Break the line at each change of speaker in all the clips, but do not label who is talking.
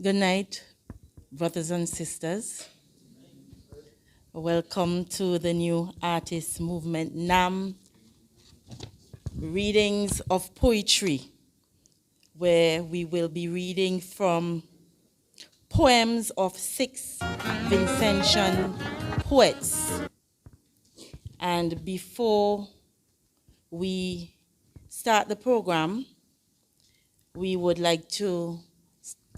Good night, brothers and sisters. Welcome to the New Artist Movement NAM readings of poetry, where we will be reading from poems of 6 Vincentian poets. And before we start the program, we would like to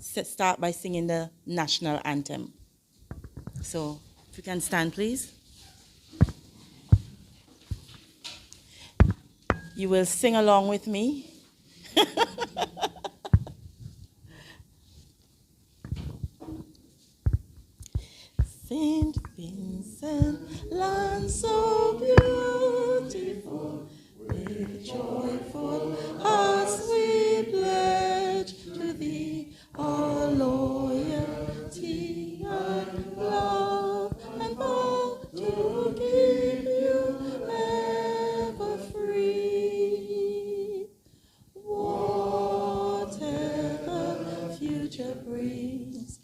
start by singing the national anthem. So, if you can stand, please. You will sing along with me. Saint Vincent, land so beautiful, with joyful hearts we pledge to thee our loyalty and love, and vow to keep you ever free. Whatever the future brings,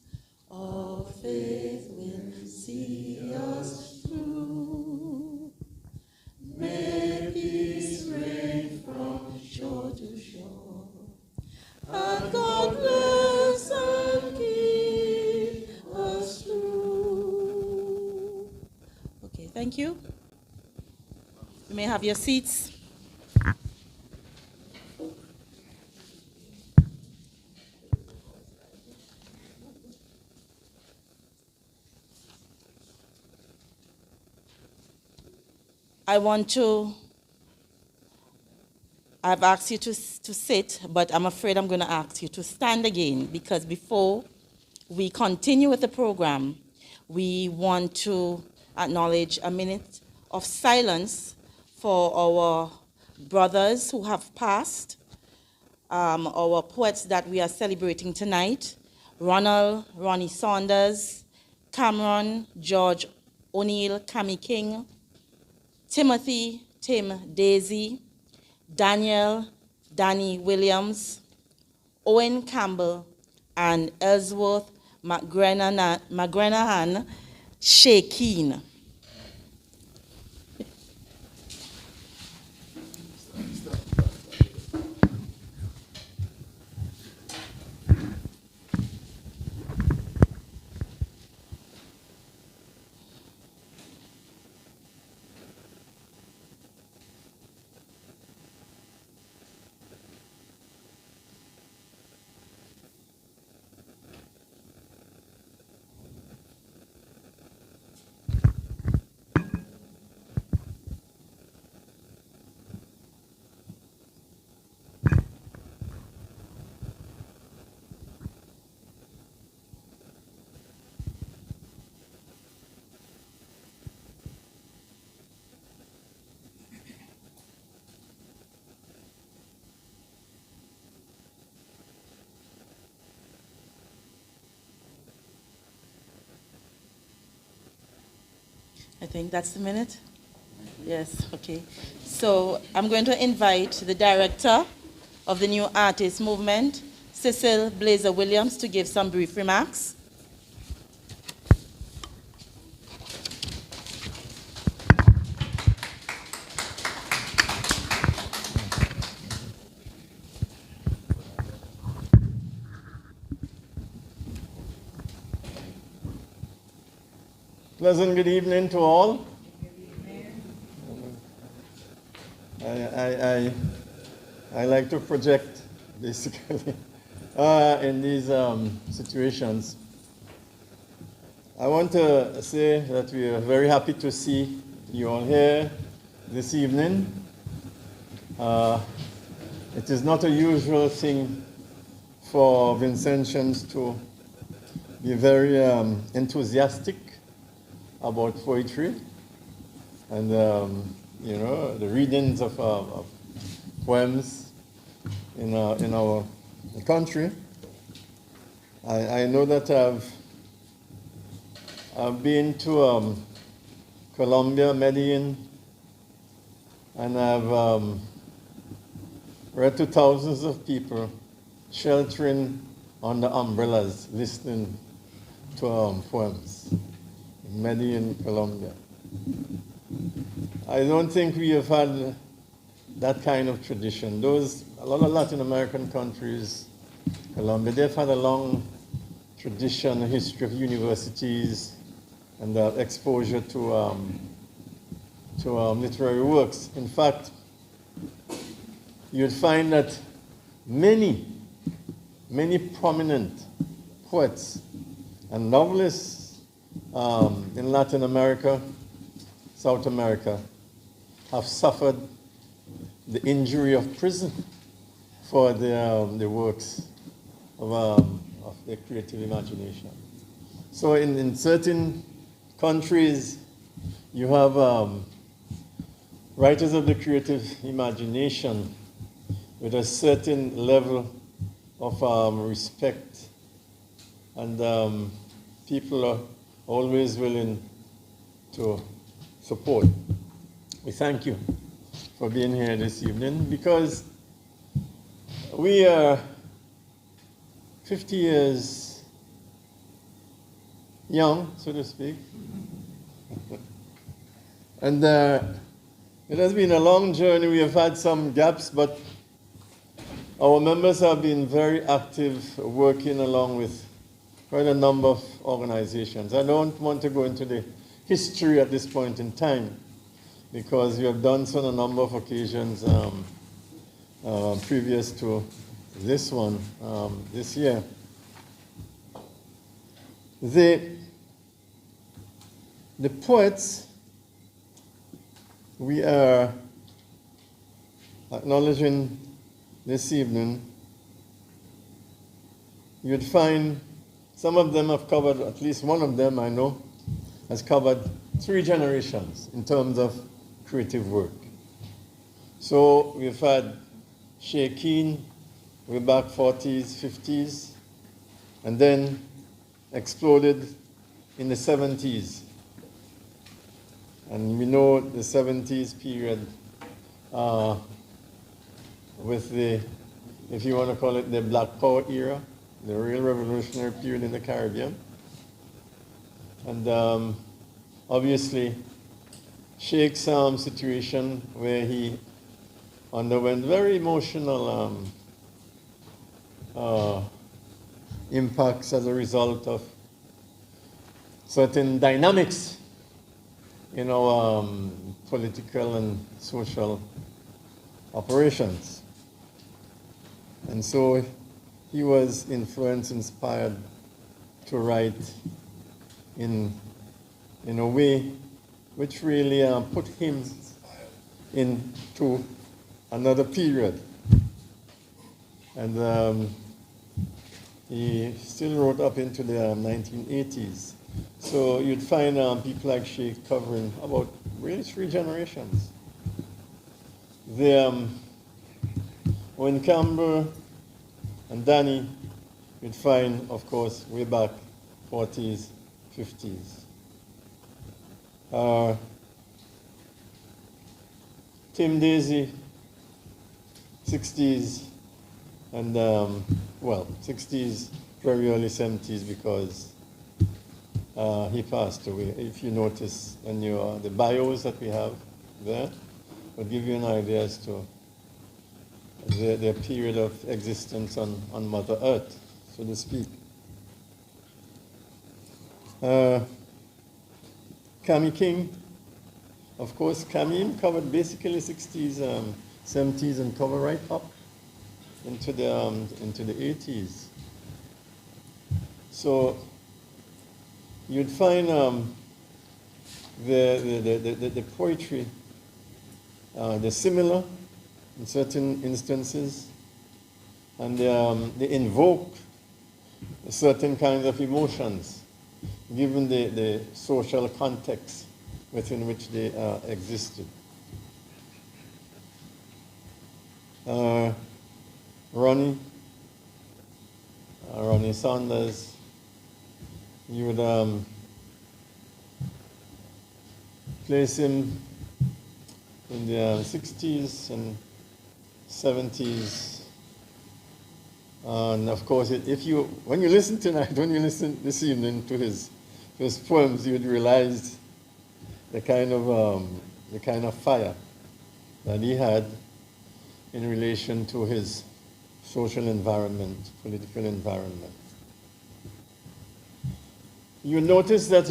our faith will see us through. May peace reign from shore to shore, and God bless and keep us through. Okay, thank you. You may have your seats. I've asked you to sit, but I'm afraid I'm going to ask you to stand again, because before we continue with the program, we want to acknowledge a minute of silence for our brothers who have passed, our poets that we are celebrating tonight: Ronald, Ronnie Saunders, Cameron, George O'Neill, Cammy King, Timothy, Tim Daisy, Daniel, Danny Williams, Owen Campbell, and Ellsworth McGrenahan Shakeen. I think that's the minute. Yes, okay. So I'm going to invite the director of the New Artist Movement, Cecil Blazer Williams, to give some brief remarks.
Pleasant good evening to all. I like to project, basically, in these situations. I want to say that we are very happy to see you all here this evening. It is not a usual thing for Vincentians to be very enthusiastic about poetry, and the readings of poems in our country. I know that I've been to Colombia, Medellin, and I've read to thousands of people sheltering under umbrellas listening to poems in Medellin, Colombia. I don't think we have had that kind of tradition. A lot of Latin American countries, Colombia, they've had a long tradition, a history of universities and exposure to literary works. In fact, you'd find that many prominent poets and novelists in Latin America, South America, have suffered the injury of prison for the works of their creative imagination. So in certain countries, you have writers of the creative imagination with a certain level of respect, and people are always willing to support. We thank you for being here this evening, because we are 50 years young, so to speak. And it has been a long journey. We have had some gaps, but our members have been very active, working along with quite a number of organizations. I don't want to go into the history at this point in time, because we have done so on a number of occasions previous to this one, this year. The poets we are acknowledging this evening, you'd find some of them have covered, at least one of them I know, has covered 3 generations in terms of creative work. So we've had Sheikh way back 40s, 50s, and then exploded in the 70s. And we know the 70s period with the, if you want to call it the Black Power era, the real revolutionary period in the Caribbean. And obviously, Sheikh's situation where he underwent very emotional impacts as a result of certain dynamics in our political and social operations. And so he was influenced, inspired to write in a way which really put him into another period. And he still wrote up into the 1980s. So you'd find people like Sheikh covering about really 3 generations. When Campbell and Danny, you'd find, of course, way back 40s, 50s. Tim Daisy, 60s, and 60s, very early 70s, because he passed away. If you notice in the bios that we have there, will give you an idea as to their period of existence on Mother Earth, so to speak. Cami King, of course, Cami covered basically 60s, 70s, and covered right up into the 80s. So you'd find the poetry, they're similar in certain instances, and they invoke certain kinds of emotions, given the social context within which they existed. Ronnie Saunders, you would place him in the 60s and 70s, And of course, when you listen tonight, when you listen this evening to his poems, you'd realize the kind of fire that he had in relation to his social environment, political environment. You notice that,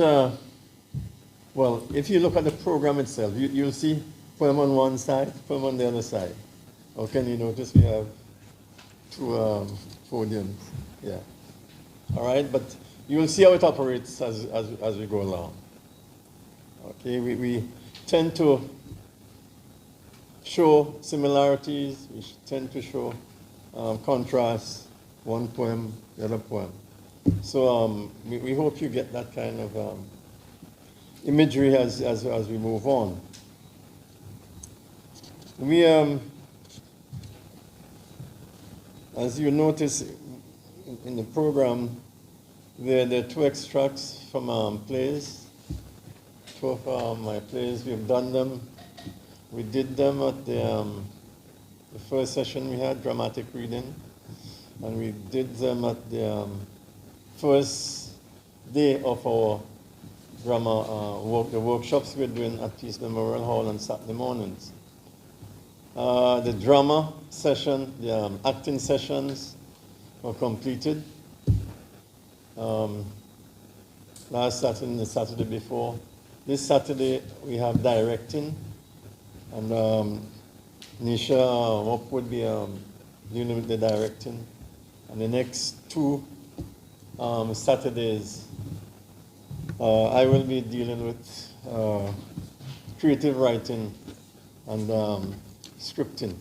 well, if you look at the program itself, you'll see poem on one side, poem on the other side. Or can you notice we have two podiums? Yeah. All right, but you'll see how it operates as we go along. Okay, we tend to show similarities, we tend to show contrasts, one poem, the other poem. So we hope you get that kind of imagery as we move on. We, as you notice in the program, there are two extracts from plays. Two of my plays, we've done them. We did them at the first session we had, dramatic reading, and we did them at the first day of our drama the workshops we're doing at Peace Memorial Hall on Saturday mornings. The drama session, the acting sessions were completed last Saturday and the Saturday before. This Saturday we have directing, and Nisha Mop would be dealing with the directing. And the next two Saturdays, I will be dealing with creative writing and scripting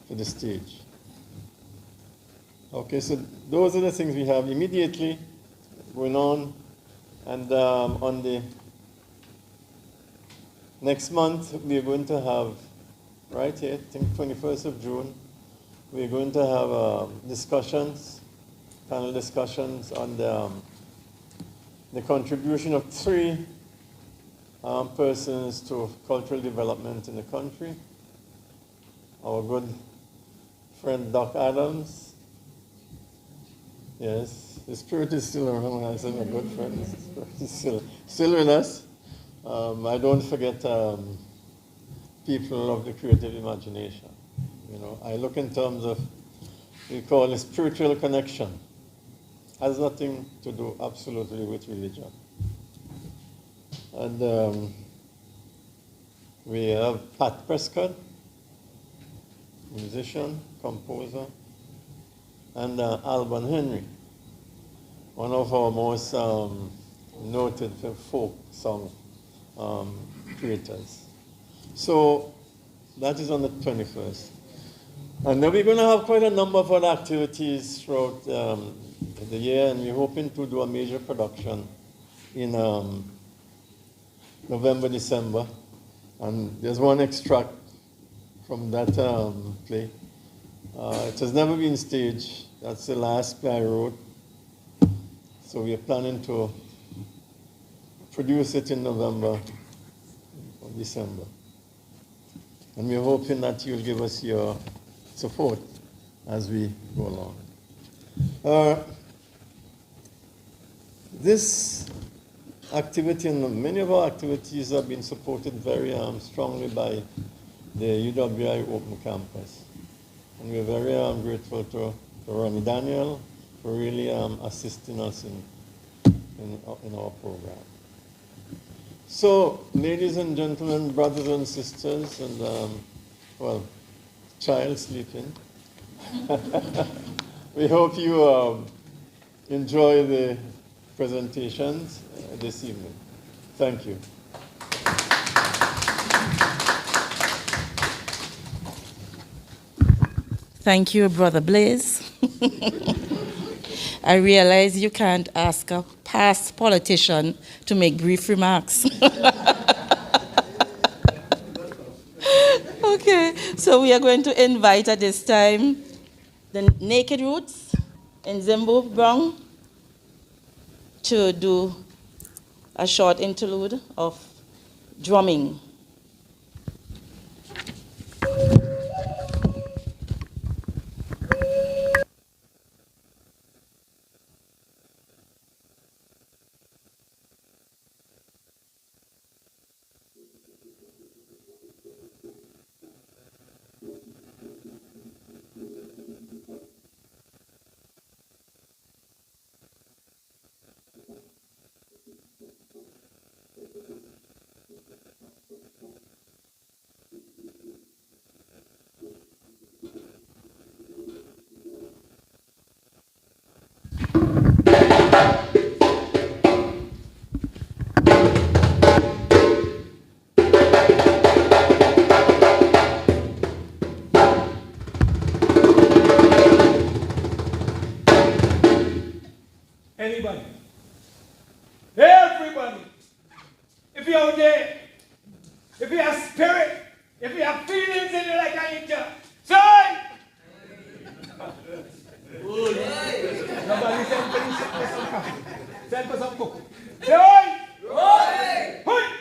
for the stage. Okay, so those are the things we have immediately going on. And on the next month, we're going to have, right here, I think 21st of June, we're going to have discussions, panel discussions on the contribution of three persons to cultural development in the country. Our good friend Doc Adams. Yes, the spirit is still around. I said my good friend, the spirit is still with us. I don't forget people of the creative imagination. You know, I look in terms of, we call it spiritual connection. Has nothing to do absolutely with religion. And we have Pat Prescott, musician, composer, and Alban Henry, one of our most noted folk song creators. So that is on the 21st. And then we're going to have quite a number of other activities throughout the year, and we're hoping to do a major production in November, December. And there's one extract from that play. It has never been staged. That's the last play I wrote. So we are planning to produce it in November or December. And we're hoping that you'll give us your support as we go along. This activity and many of our activities have been supported very strongly by the UWI Open Campus. And we're very grateful to Ronnie Daniel for really assisting us in our program. So, ladies and gentlemen, brothers and sisters, and well, child sleeping, we hope you enjoy the presentations this evening. Thank you.
Thank you, Brother Blaze. I realize you can't ask a past politician to make brief remarks. Okay, so we are going to invite at this time the Naked Roots in Zimbo Brown to do a short interlude of drumming.
listen to like I ain't Son! Nobody send for some cook. Say oi! Oi! Oi!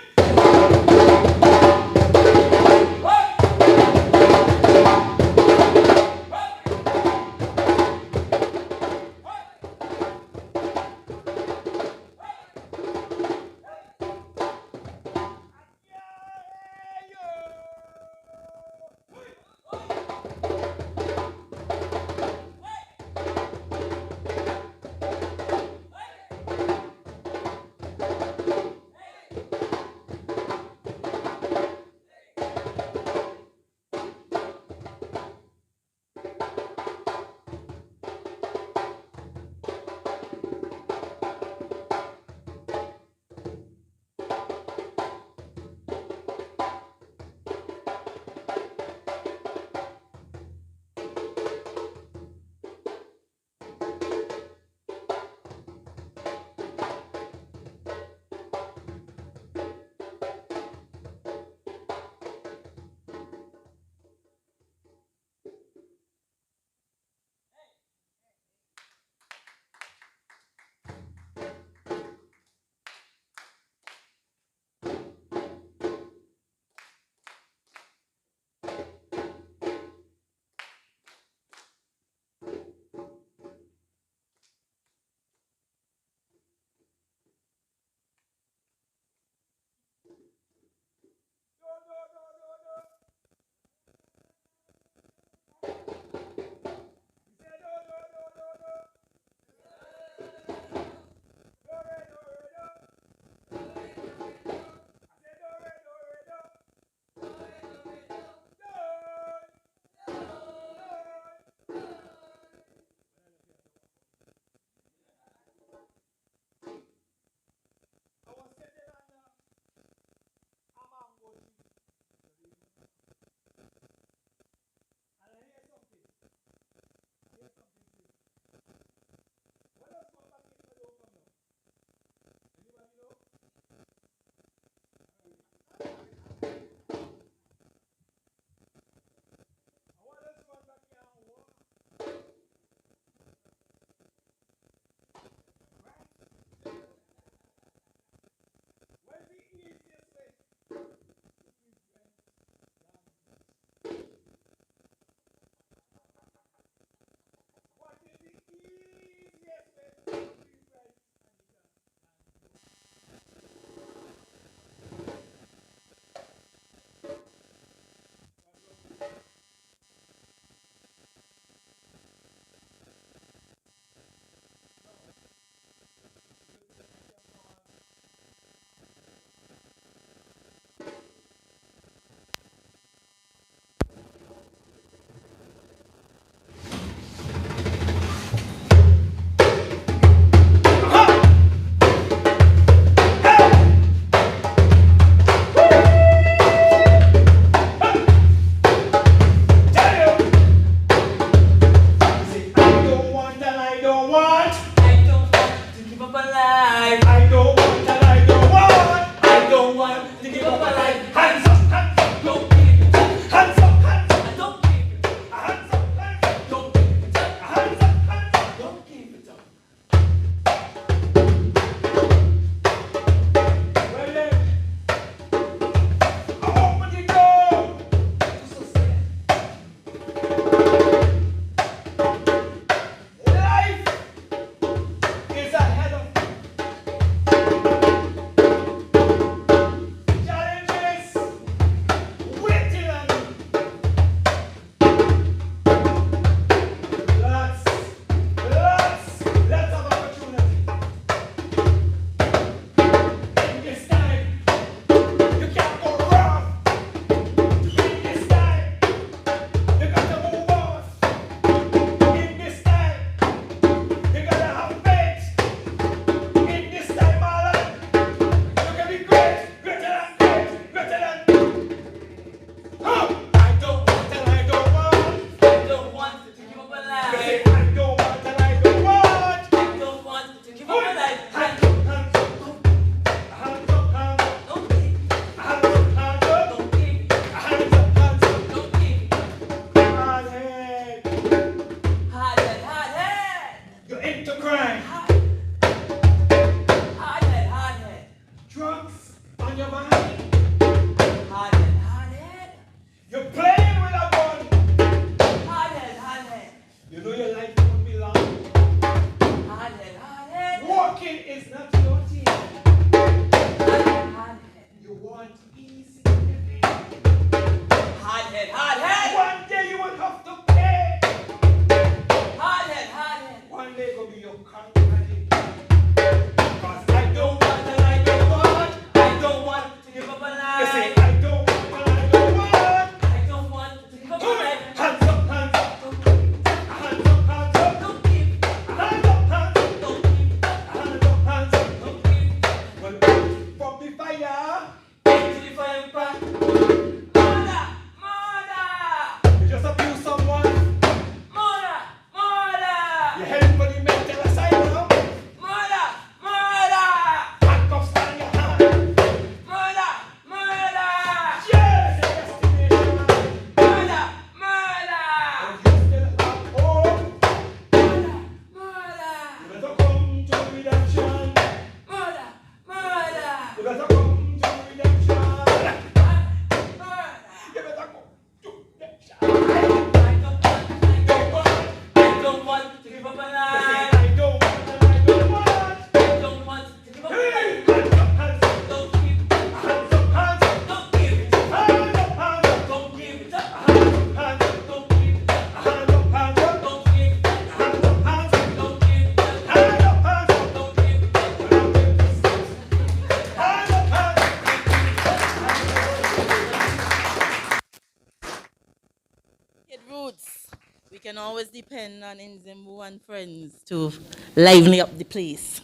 Roots. We can always depend on Nzimbu and friends to liven up the place.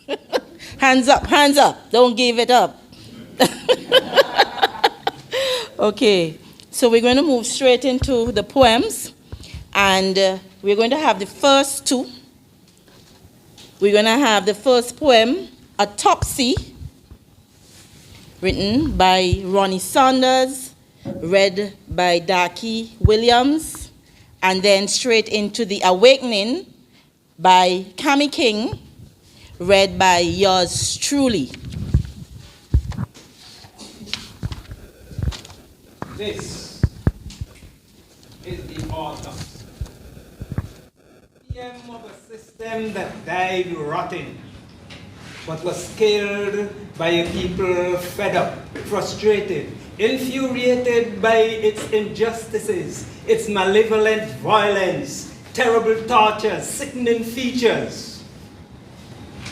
Hands up, hands up. Don't give it up. Okay, so we're going to move straight into the poems, and we're going to have the first two. We're going to have the first poem, Autopsy, written by Ronnie Saunders, read by Darky Williams, and then straight into The Awakening by Cami King, read by yours truly.
This is the author. PM of a system that died rotting, but was scaled by a people fed up, frustrated, infuriated by its injustices, its malevolent violence, terrible tortures, sickening features.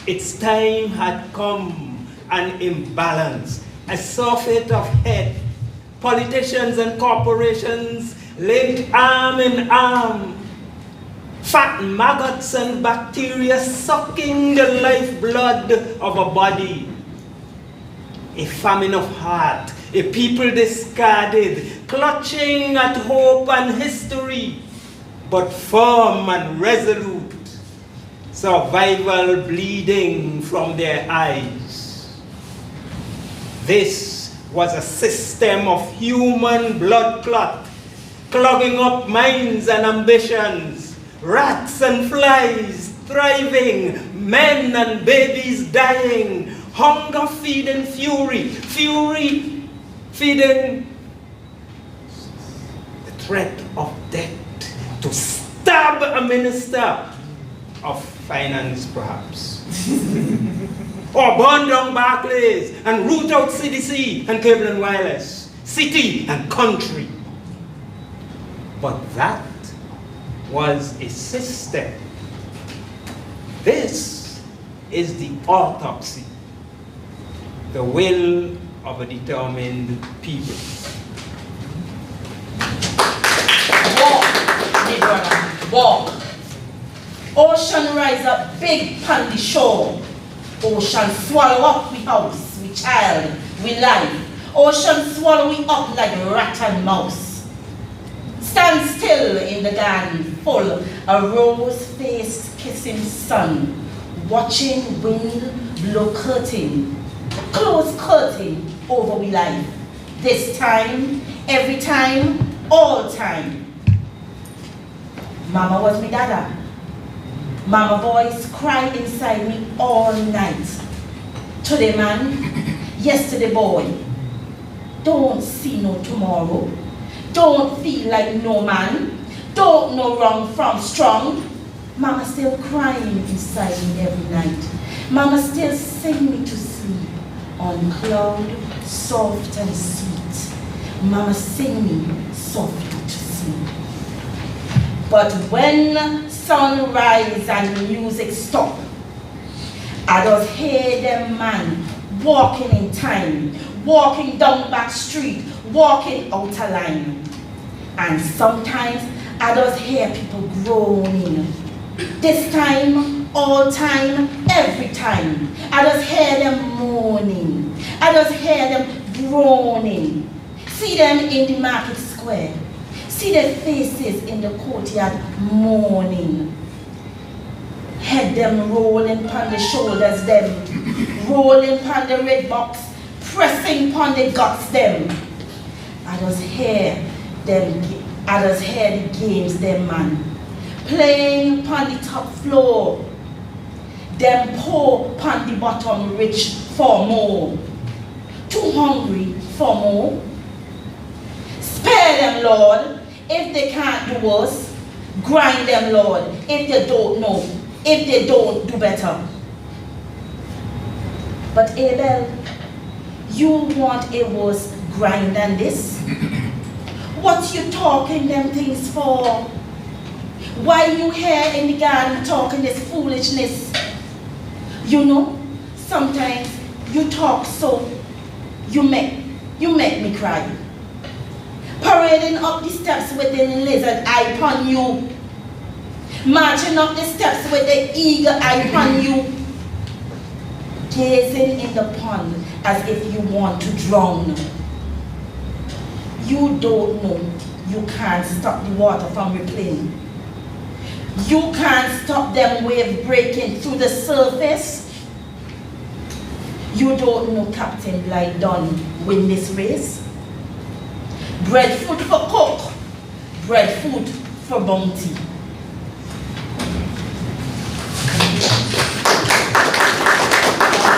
Its time had come, an imbalance, a surfeit of head. Politicians and corporations linked arm in arm. Fat maggots and bacteria sucking the lifeblood of a body. A famine of heart, a people discarded, clutching at hope and history, but firm and resolute, survival bleeding from their eyes. This was a system of human blood clot, clogging up minds and ambitions, rats and flies thriving, men and babies dying, hunger feeding fury, fury feeding the threat of death to stab a minister of finance, perhaps. Or burn down Barclays and root out CDC and cable and wireless, city and country. But that was a system. This is the autopsy, the will of a determined people.
Walk, me brother, walk. Ocean rise up big on the shore. Ocean swallow up we house, we child, we life. Ocean swallow we up like rat and mouse. Stand still in the garden full, a rose-faced kissing sun, watching wind blow curtain, close curtain over we life. This time, every time, all time. Mama was me dada. Mama voice cry inside me all night. Today man, yesterday boy. Don't see no tomorrow. Don't feel like no man. Don't know wrong from strong. Mama still crying inside me every night. Mama still sing me to sleep on cloud, soft and sweet. Mama sing me softly to sleep. But when sun rise and the music stop, I just hear them man walking in time, walking down back street, walking out of line. And sometimes I just hear people groaning. This time, all time, every time. I just hear them moaning. I just hear them groaning. See them in the market square. See their faces in the courtyard mourning. Head them rolling upon the shoulders them. Rolling upon the red box. Pressing upon the guts them. I just hear them, I just hear the games them man. Playing upon the top floor. Them poor upon the bottom rich for more. Too hungry for more. Spare them, Lord. If they can't do worse, grind them, Lord. If they don't know, if they don't do better. But Abel, you want a worse grind than this? What you talking them things for? Why you here in the garden talking this foolishness? You know, sometimes you talk so, you make me cry. Parading up the steps with the lizard eye upon you. Marching up the steps with the eagle eye upon you. Gazing in the pond as if you want to drown. You don't know you can't stop the water from rippling. You can't stop them waves breaking through the surface. You don't know Captain Bligh done win this race. Breadfruit for cook, breadfruit for bounty.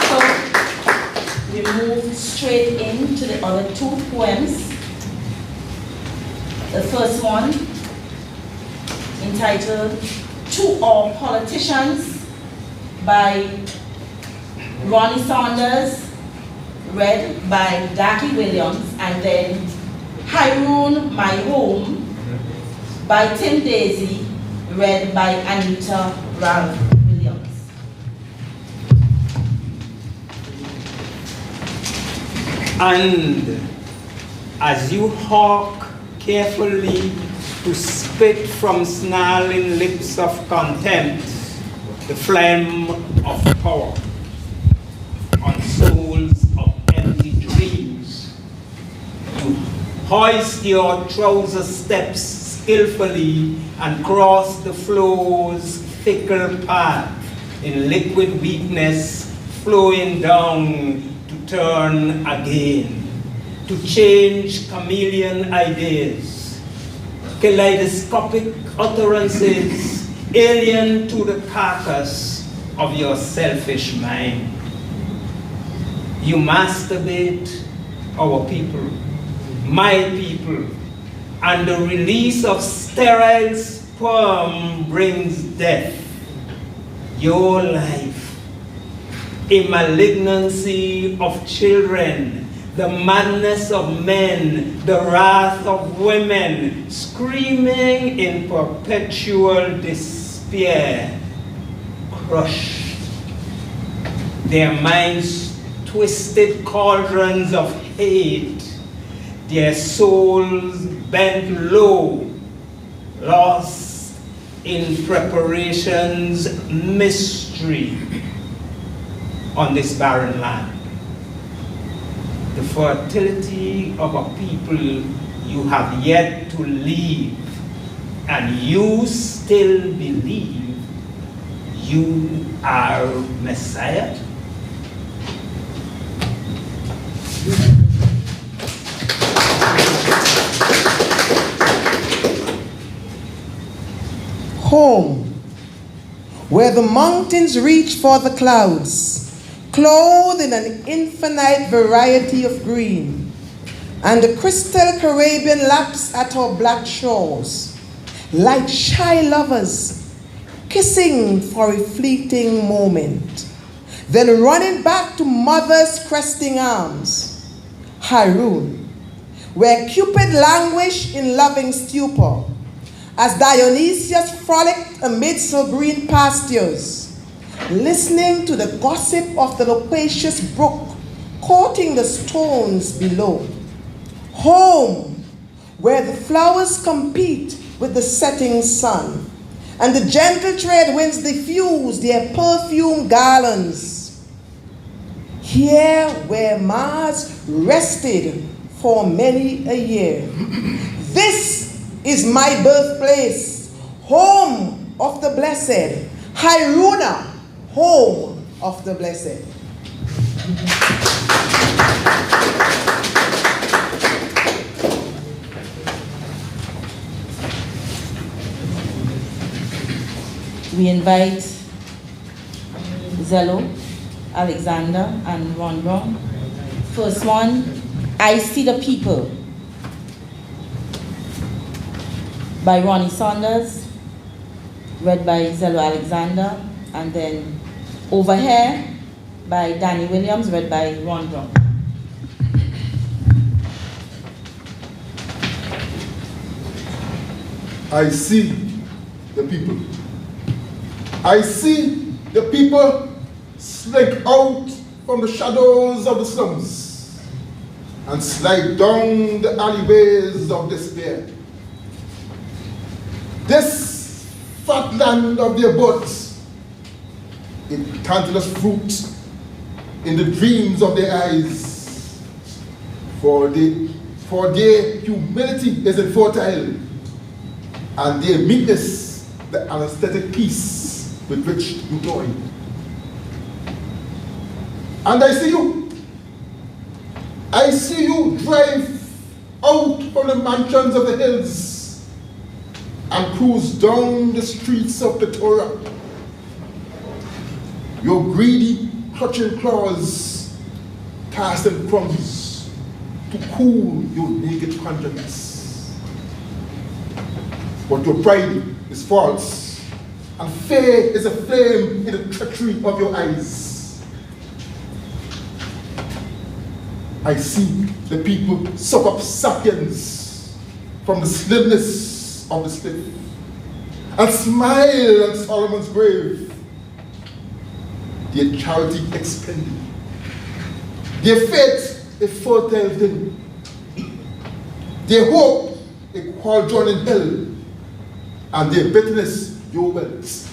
So we move straight into the other two poems. The first one, entitled To All Politicians by Ronnie Saunders, read by Jackie Williams, and then Haroon, My Home by Tim Daisy, read by Anita Ralph Williams.
And as you hawk carefully to spit from snarling lips of contempt the flame of power on souls of empty dreams, you hoist your trouser steps skillfully and cross the flow's fickle path in liquid weakness, flowing down to turn again, to change chameleon ideas, kaleidoscopic utterances alien to the carcass of your selfish mind. You masturbate our people, my people, and the release of sterile sperm brings death. Your life, a malignancy of children, the madness of men, the wrath of women, screaming in perpetual despair, crushed. Their minds twisted cauldrons of hate, their souls bent low, lost in preparation's mystery on this barren land. The fertility of a people you have yet to leave, and you still believe you are Messiah?
Home, where the mountains reach for the clouds, clothed in an infinite variety of green, and the crystal Caribbean laps at our black shores, like shy lovers, kissing for a fleeting moment, then running back to mother's cresting arms. Haroon, where Cupid languished in loving stupor, as Dionysius frolicked amidst her green pastures, listening to the gossip of the loquacious brook courting the stones below. Home, where the flowers compete with the setting sun, and the gentle trade winds diffuse their perfume garlands. Here where Mars rested for many a year. This is my birthplace, home of the blessed. Haroona, home of the blessed.
We invite Zello, Alexander, and Ron Brown. First one, I See the People, by Ronnie Saunders, read by Zello Alexander, and then Over Here by Danny Williams, read by Ron Brown.
I see the people. I see the people slink out from the shadows of the slums and slide down the alleyways of despair. This fat land of their births, it tantalus fruit in the dreams of their eyes, for their humility is infertile, and their meekness the anesthetic peace with which you glory. And I see you drive out from the mansions of the hills and cruise down the streets of Pretoria. Your greedy, clutching claws casting crumbs to cool your naked conscience. But your pride is false, and fear is a flame in the treachery of your eyes. I see the people suck up sapiens from the slimness of the stiff and smile at Solomon's grave. Their charity expended, their faith a fertile thing, their hope a cauldron in hell, and their bitterness your wealth,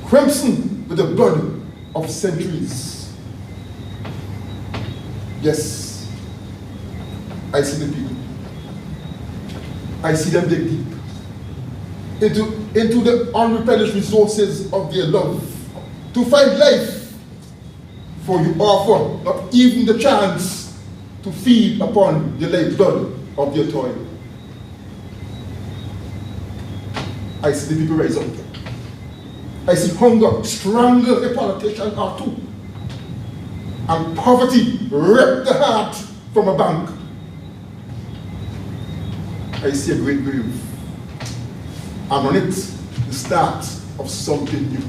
crimson with the blood of centuries. Yes, I see the people. I see them dig deep into the unreplenished resources of their love to find life, for you offer not even the chance to feed upon the lifeblood of their toil. I see the people rise up. I see hunger strangle a politician or two, and poverty rip the heart from a bank. I see a great grave, and on it, the start of something new.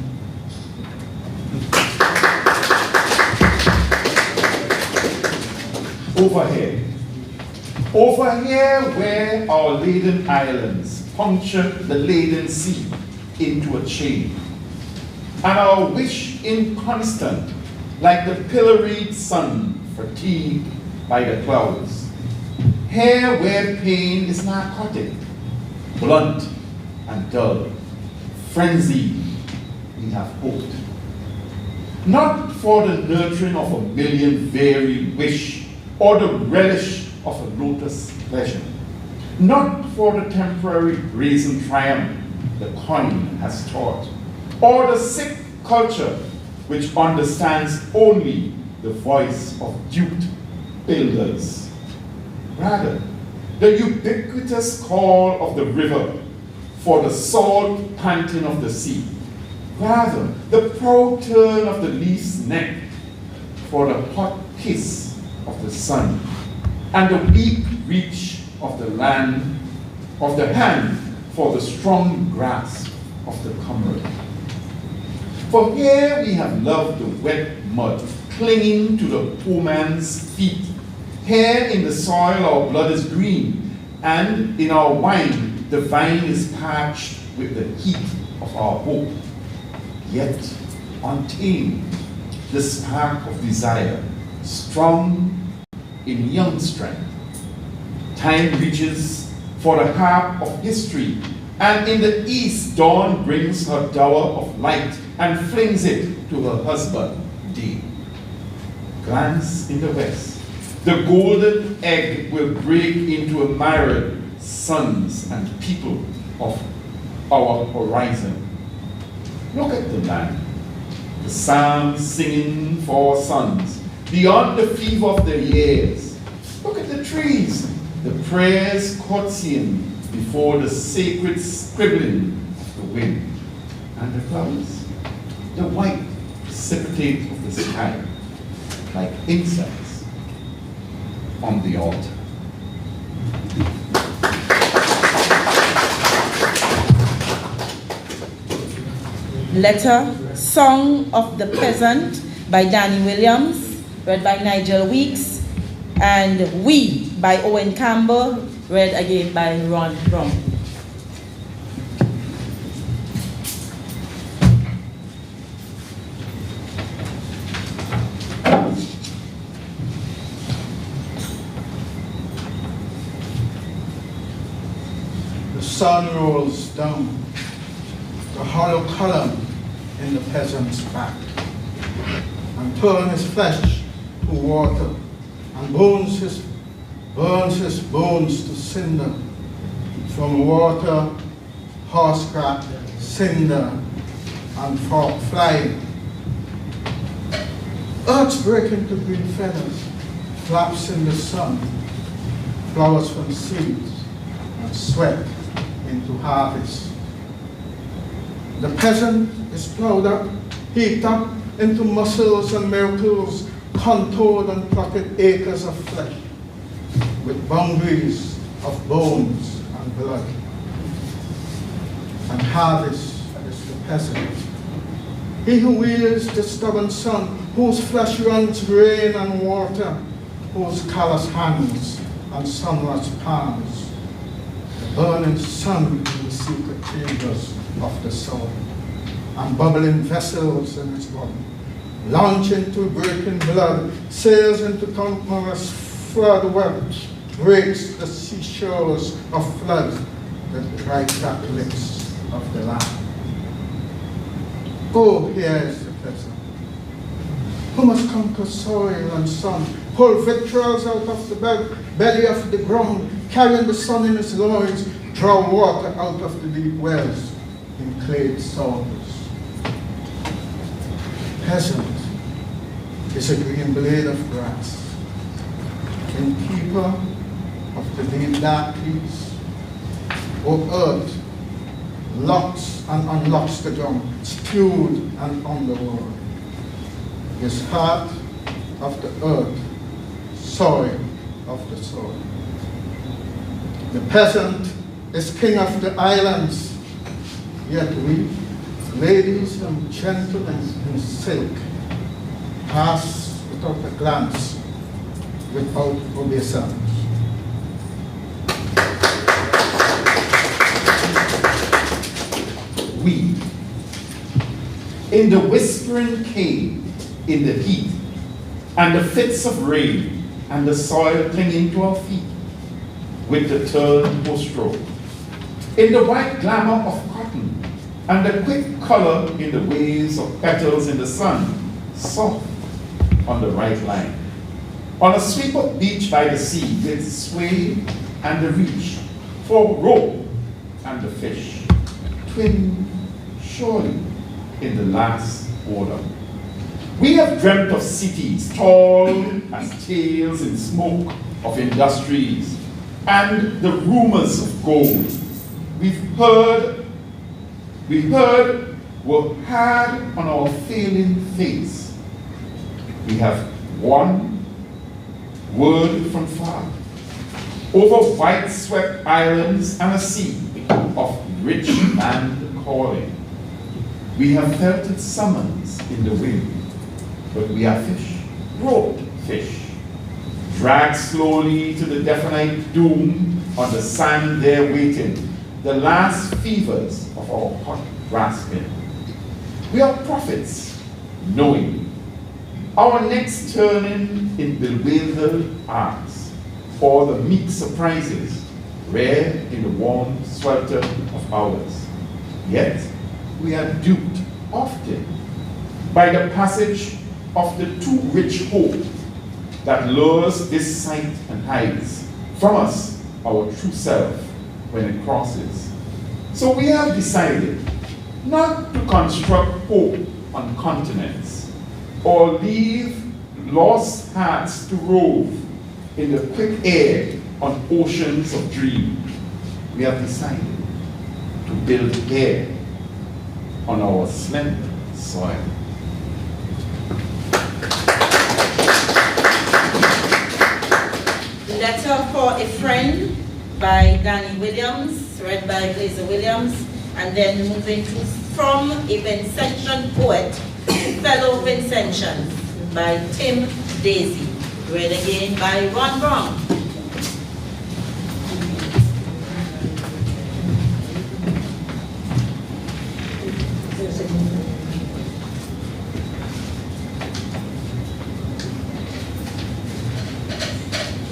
Over here where our laden islands puncture the laden sea into a chain, and our wish inconstant, like the pilloried sun fatigued by the clouds. Here where pain is narcotic, blunt and dull, frenzied, we have hoped. Not for the nurturing of a million varied wish, or the relish of a lotus pleasure. Not for the temporary brazen triumph the coin has taught, or the sick culture which understands only the voice of duped builders. Rather, the ubiquitous call of the river for the salt panting of the sea. Rather, the proud turn of the leaf's neck for the hot kiss of the sun, and the weak reach of the hand for the strong grasp of the comrade. For here we have loved the wet mud clinging to the poor man's feet. Here in the soil our blood is green, and in our wine the vine is parched with the heat of our hope. Yet untamed, the spark of desire, strong in young strength. Time reaches for the harp of history, and in the east dawn brings her dower of light and flings it to her husband, day. Glance in the west. The golden egg will break into a myriad sons and people of our horizon. Look at the land, the psalms singing for our sons, beyond the fever of their years. Look at the trees, the prayers courtesying before the sacred scribbling of the wind. And the clouds, the white precipitate of the sky, like insects on the altar.
Letter, Song of the Peasant by Danny Williams, read by Nigel Weeks, and We by Owen Campbell, read again by Ron Brum.
sun rolls down, the hollow column in the peasant's back, and turn his flesh to water, and burns his bones to cinder. From water, horse crap, cinder, and fly. Earths break into green feathers, flaps in the sun, flowers from seeds, and sweat into harvest. The peasant is plowed up, heaped up into muscles and miracles, contoured and plotted acres of flesh, with boundaries of bones and blood. And harvest is the peasant. He who wields the stubborn sun, whose flesh runs rain and water, whose callous hands and sunless palms, the burning sun in the secret chambers of the soul, and bubbling vessels in his body, launch into breaking blood, sails into countless flood webs, breaks the seashores of flood, the dry lips of the land. Oh, here is the peasant, who must conquer soil and sun, pull victuals out of the belly of the ground, carrying the sun in his loins, draw water out of the deep wells in clayed soils. Peasant is a green blade of grass, innkeeper of the deep dark peace. O earth, locks and unlocks the ground, spewed and underworld. Is heart of the earth, soil of the soil. The peasant is king of the islands, yet we, ladies and gentlemen in silk, pass without a glance, without obeisance.
We, in the whispering cave, in the heat, and the fits of rain, and the soil clinging to our feet, with the turn post-stroke, in the white glamour of cotton, and the quick color in the waves of petals in the sun, soft on the right line, on a sweep of beach by the sea, with sway and the reach, for rope and the fish, twin surely in the last order. We have dreamt of cities tall as tales in smoke of industries, and the rumors of gold we heard were hard on our failing face. We have one word from far, over white-swept islands and a sea of rich land calling. We have felt its summons in the wind, but we are fish, roped fish, dragged slowly to the definite doom on the sand there waiting, the last fevers of our hot grasping. We are prophets, knowing our next turning in bewildered arts, or the meek surprises rare in the warm swelter of ours. Yet we are duped often by the passage of the too rich hope that lures this sight and hides from us our true self when it crosses. So we have decided not to construct hope on continents or leave lost hearts to rove in the quick air on oceans of dream. We have decided to build here on our slender soil.
Letter for a Friend by Danny Williams, read by Glazer Williams, and then moving to From a Vincentian Poet, Fellow Vincentians by Tim Daisy, read again by Ron Brown.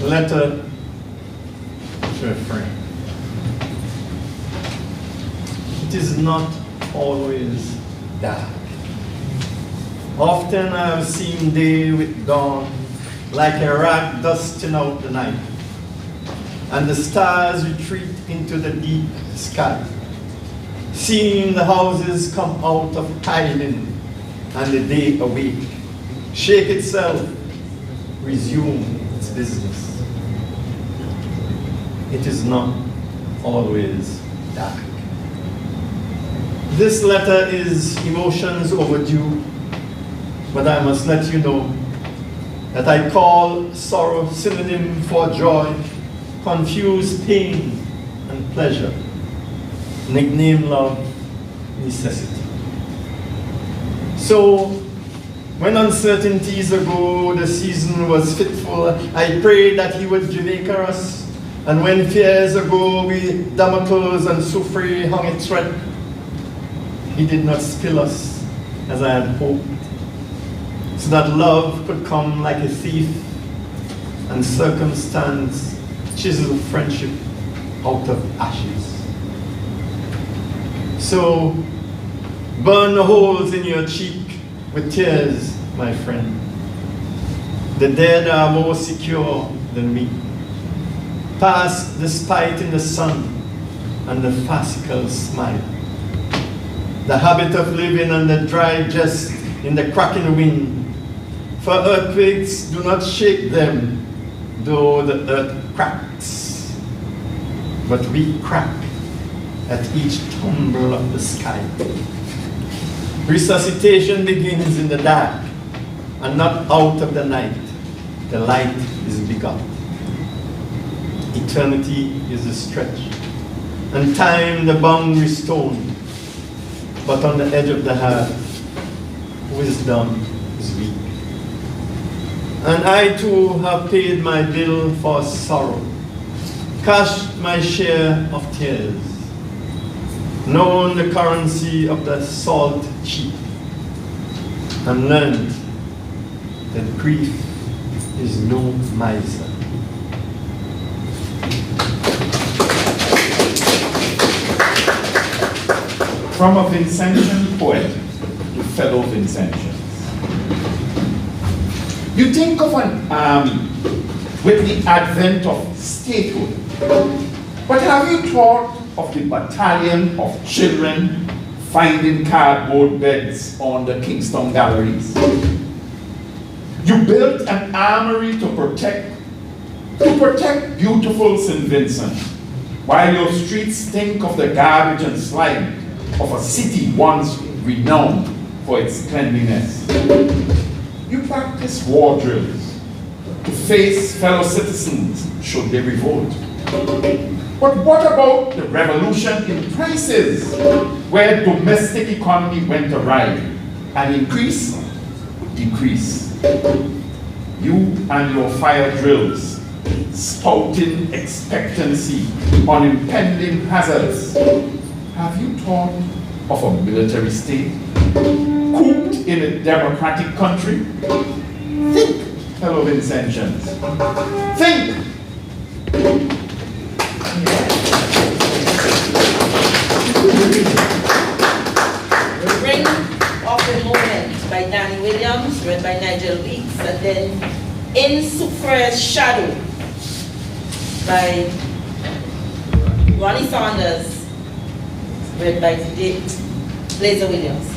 Letter to a friend. it is not always dark. Often I have seen day with dawn like a rag dusting out the night, and the stars retreat into the deep sky, seeing the houses come out of hiding and the day awake, shake itself, resume its business. It is not always dark. This letter is emotions overdue, but I must let you know that I call sorrow synonym for joy, confuse pain and pleasure, nickname love necessity. So, when uncertainties ago the season was fitful, I prayed that he would Jamaica us, and when fears ago we Damocles and Soufriere hung its threat, he did not spill us as I had hoped, so that love could come like a thief and circumstance chisel friendship out of ashes. So burn the holes in your cheek with tears, my friend. The dead are more secure than me. Pass the spite in the sun and the farcical smile. The habit of living and the dry jest in the cracking wind. For earthquakes do not shake them, though the earth cracks. But we crack at each tumble of the sky. Resuscitation begins in the dark, and not out of the night. The light is begot. Eternity is a stretch, and time the boundary stone. But on the edge of the heart, wisdom is weak. And I too have paid my bill for sorrow, cashed my share of tears, known the currency of the salt cheap, and learned that grief is no miser.
From a Vincentian poet to fellow Vincentians. You think of an army with the advent of statehood, but have you thought of the battalion of children finding cardboard beds on the Kingston galleries? You built an armory to protect beautiful St. Vincent, while your streets think of the garbage and slime of a city once renowned for its cleanliness. You practice war drills to face fellow citizens should they revolt. But what about the revolution in prices, where domestic economy went awry and increase, decrease? You and your fire drills, spouting expectancy on impending hazards. Have you thought of a military state, cooped in a democratic country? Think, fellow Vincentians. Think!
Ring of the Moment by Danny Williams, read by Nigel Weeks, and then In Soufriere's Shadow by Ronnie Saunders, read by Blazer Williams.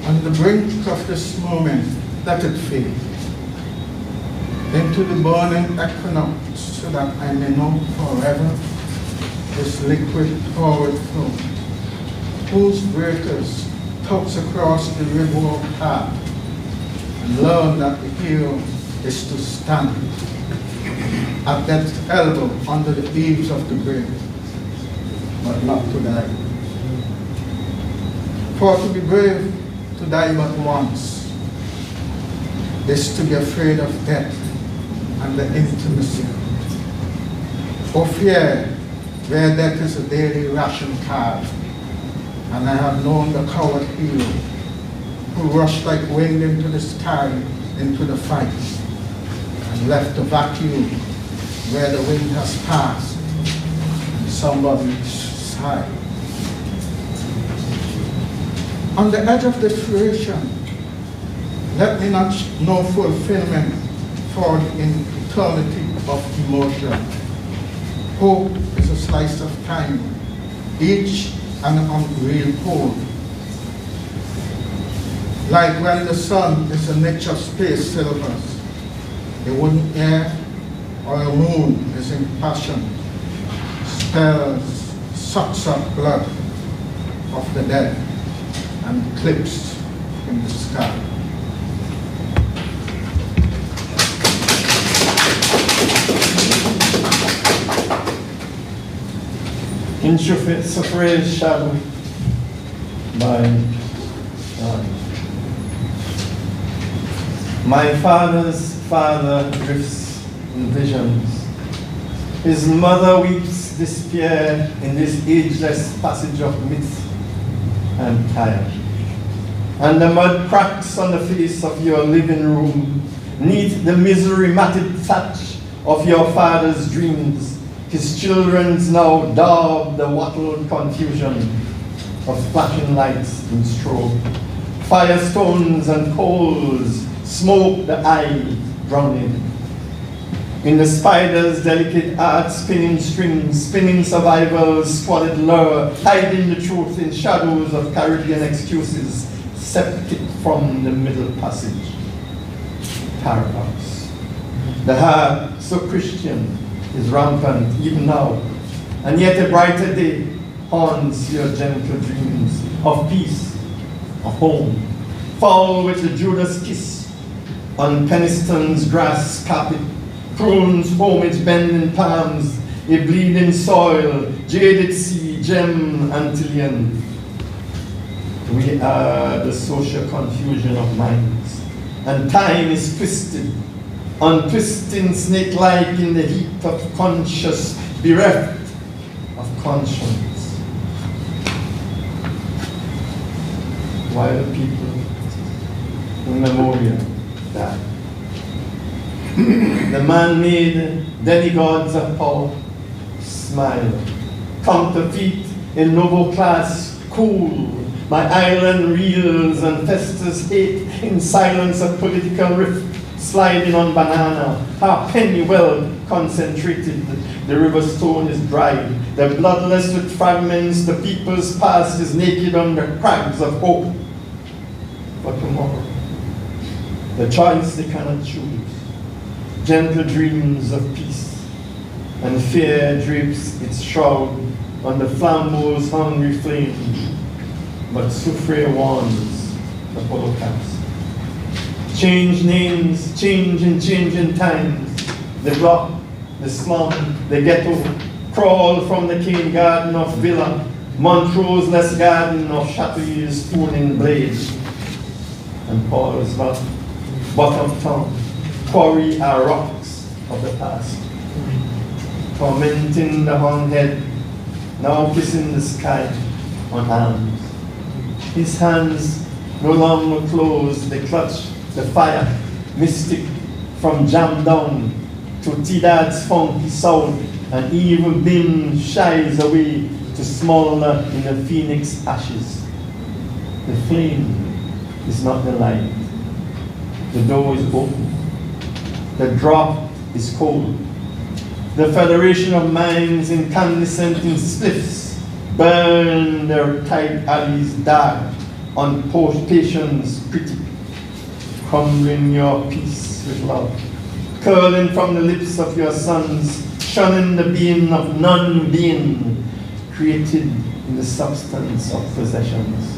On the brink of this moment, let it fade into the burning equinox, so that I may know forever this liquid forward flow, whose breakers tugs across the river path, and learn that the hero is to stand at death's elbow under the eaves of the grave, but not to die. For to be brave, to die but once, is to be afraid of death and the intimacy. For fear, where death is a daily ration card, and I have known the coward hero who rushed like wind into the sky, into the fight, and left a vacuum where the wind has passed, and somebody sighed. On the edge of desperation, let me not know fulfillment for the eternity of emotion. Hope is a slice of time, each an unreal whole. Like when the sun is a niche of space silvers, a wooden air or a moon is impassioned, spells, sucks up blood of the dead and clips in the sky.
In suffrage shadow by my father's father drifts in visions. His mother weeps despair in this ageless passage of myth and time. And the mud cracks on the face of your living room, neath the misery matted thatch of your father's dreams. His children's now daub the wattled confusion of flashing lights in strobe. Firestones and coals smoke the eye drowning. In the spider's delicate art spinning strings, spinning survival's squalid lure, hiding the truth in shadows of Caribbean excuses, septic from the middle passage. Paradox. The heart, so Christian, is rampant even now, and yet a brighter day haunts your gentle dreams of peace, of home. Fall with the Judas kiss on Peniston's grass carpet, croons homage bending palms, a bleeding soil, jaded sea, gem Antillean. We are the social confusion of minds, and time is twisted, untwisting snake-like in the heat of conscious, bereft of conscience. While people in memoriam die. The man-made demigods of power smile, counterfeit in noble class, cool. My island reels and festers hate in silence of political rift, sliding on banana, our penny well concentrated. The river stone is dried, the bloodless with fragments, the people's past is naked on the crags of hope for tomorrow. The choice they cannot choose, gentle dreams of peace, and fear drapes its shroud on the flambeau's hungry flame, but Soufriere warns the holocaust. Change names, change in changing times. The block, the slum, the ghetto, crawl from the cane garden of Villa, Montrose-less garden of Chateau's spooning blades. And Paul's bottom tongue, quarry are rocks of the past. Tormenting the hung head, now kissing the sky on arms. His hands no longer closed, they clutch the fire, mystic from jam down to Tidad's funky sound, and evil beam shies away to smolder in the phoenix ashes. The flame is not the light. The door is open. The drop is cold. The federation of minds incandescent in spliffs burn their tight alleys dark on patience critic, crumbling your peace with love, curling from the lips of your sons, shunning the being of non-being, created in the substance of possessions.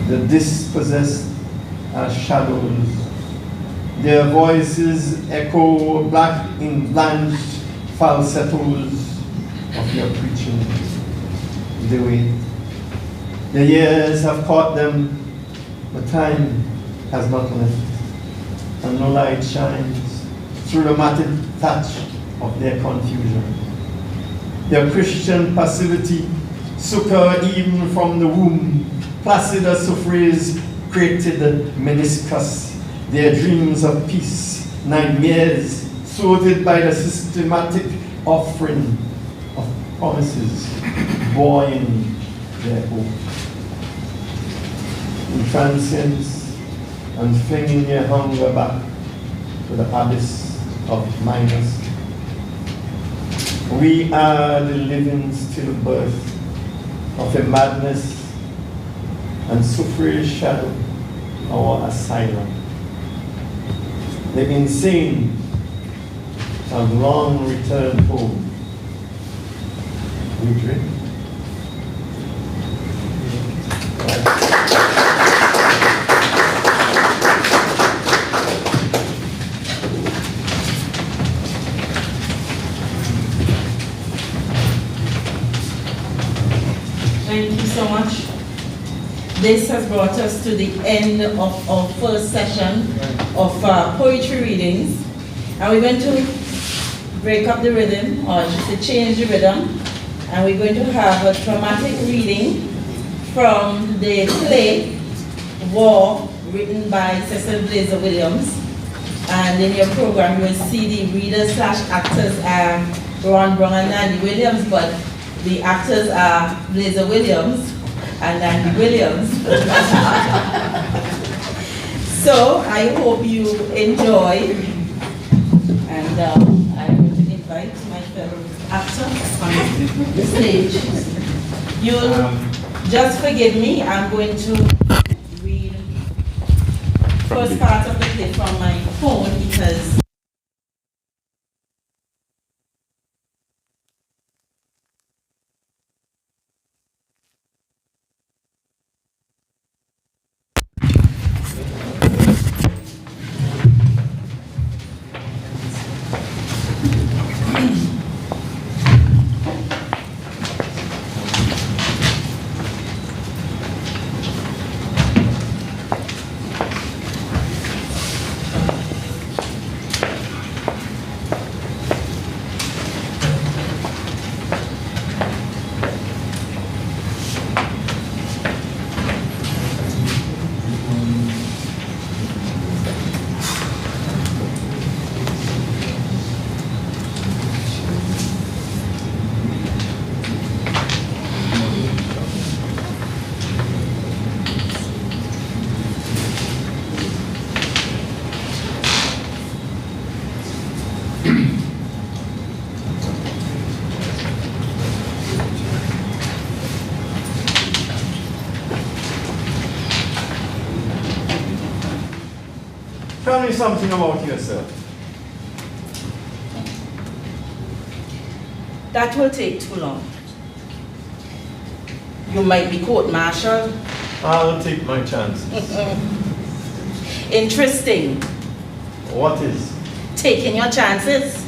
The dispossessed are shadows Their voices echo back in blanched falsettos of your preaching. They wait. The years have caught them, but time has not left, and no light shines through the matted thatch of their confusion. Their Christian passivity, succor even from the womb, placid as Suffra's created meniscus, their dreams of peace, nightmares, sorted by the systematic offering of promises, buoying their hope. In transience and flinging your hunger back to the abyss of minus. We are the living stillbirth of a madness, and Suffra's shadow, our asylum. The insane have long returned home. We drink.
Thank you so much. This has brought us to the end of our first session of poetry readings. And we're going to break up the rhythm, or just to change the rhythm. And we're going to have a dramatic reading from the play War, written by Cecil Blazer Williams. And in your program, you will see the readers/actors are Ron Brown and Nandy Williams, but the actors are Blazer Williams and Nandy Williams. So I hope you enjoy, and I'm going to invite my fellow actor on the stage. You'll just forgive me, I'm going to read first part of the play from my phone because
Tell me something about yourself.
that will take too long. You might be court-martialed.
I'll take my chances.
Interesting.
What is?
Taking your chances.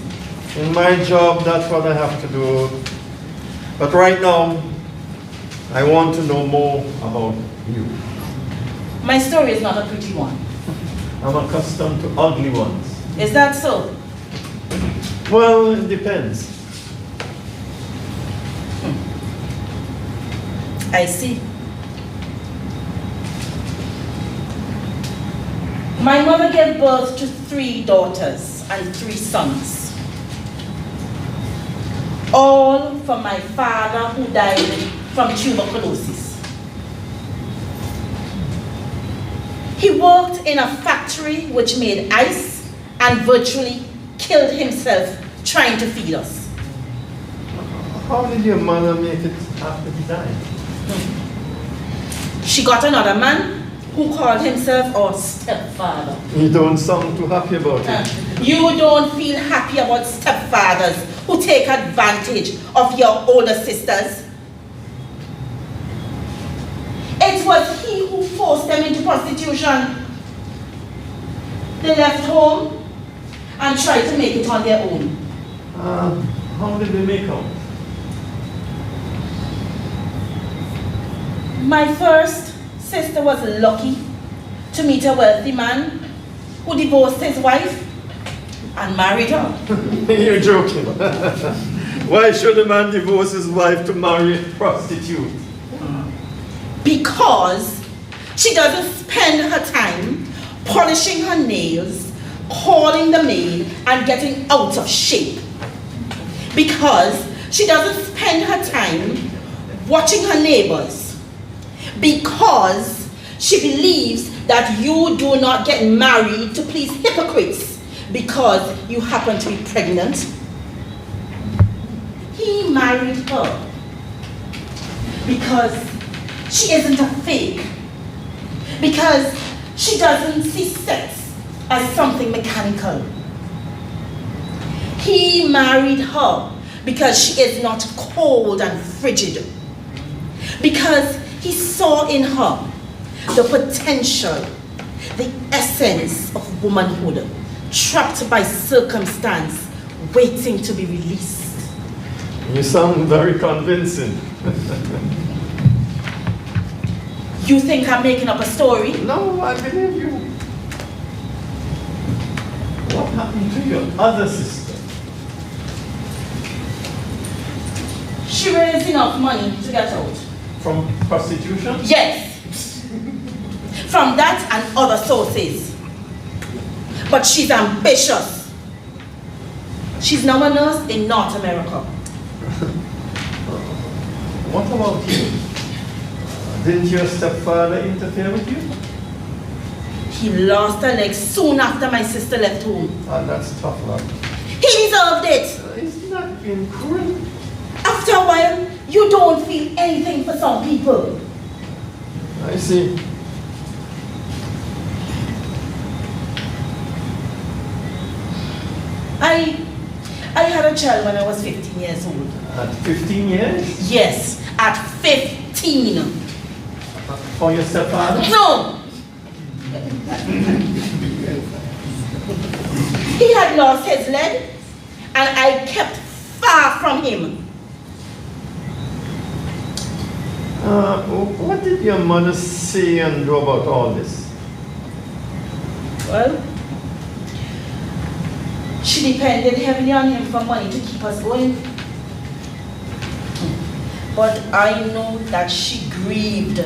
In my job, that's what I have to do. But right now, I want to know more about you.
My story is not a pretty one.
I'm accustomed to ugly ones.
Is that so?
Well, it depends.
I see. My mother gave birth to 3 daughters and 3 sons. All from my father, who died from tuberculosis. He worked in a factory which made ice and virtually killed himself trying to feed us.
How did your mother make it after he died?
She got another man who called himself our stepfather.
You don't sound too happy about it.
You don't feel happy about stepfathers who take advantage of your older sisters. It was he who forced them into prostitution. They left home and tried to make it on their own.
How did they make out?
My first sister was lucky to meet a wealthy man who divorced his wife and married her.
You're joking. Why should a man divorce his wife to marry a prostitute?
Because she doesn't spend her time polishing her nails, calling the maid, and getting out of shape. Because she doesn't spend her time watching her neighbors. Because she believes that you do not get married to please hypocrites because you happen to be pregnant. He married her because she isn't a fake. Because she doesn't see sex as something mechanical. He married her because she is not cold and frigid. Because he saw in her the potential, the essence of womanhood, trapped by circumstance, waiting to be released.
You sound very convincing.
You think I'm making up a story?
No, I believe you. What happened to your other sister?
She raised enough money to get out.
From prostitution?
Yes. From that and other sources. But she's ambitious. She's now a nurse in North America.
What about you? Didn't your stepfather interfere with you?
He lost a leg soon after my sister left home.
That's tough luck.
He deserved it.
He's not being cruel.
After a while, you don't feel anything for some people.
I see.
I had a child when I was 15 years old.
At 15 years?
Yes, at 15.
For your stepfather?
No! He had lost his leg, and I kept far from him.
What did your mother say and do about all this?
Well, she depended heavily on him for money to keep us going. But I know that she grieved.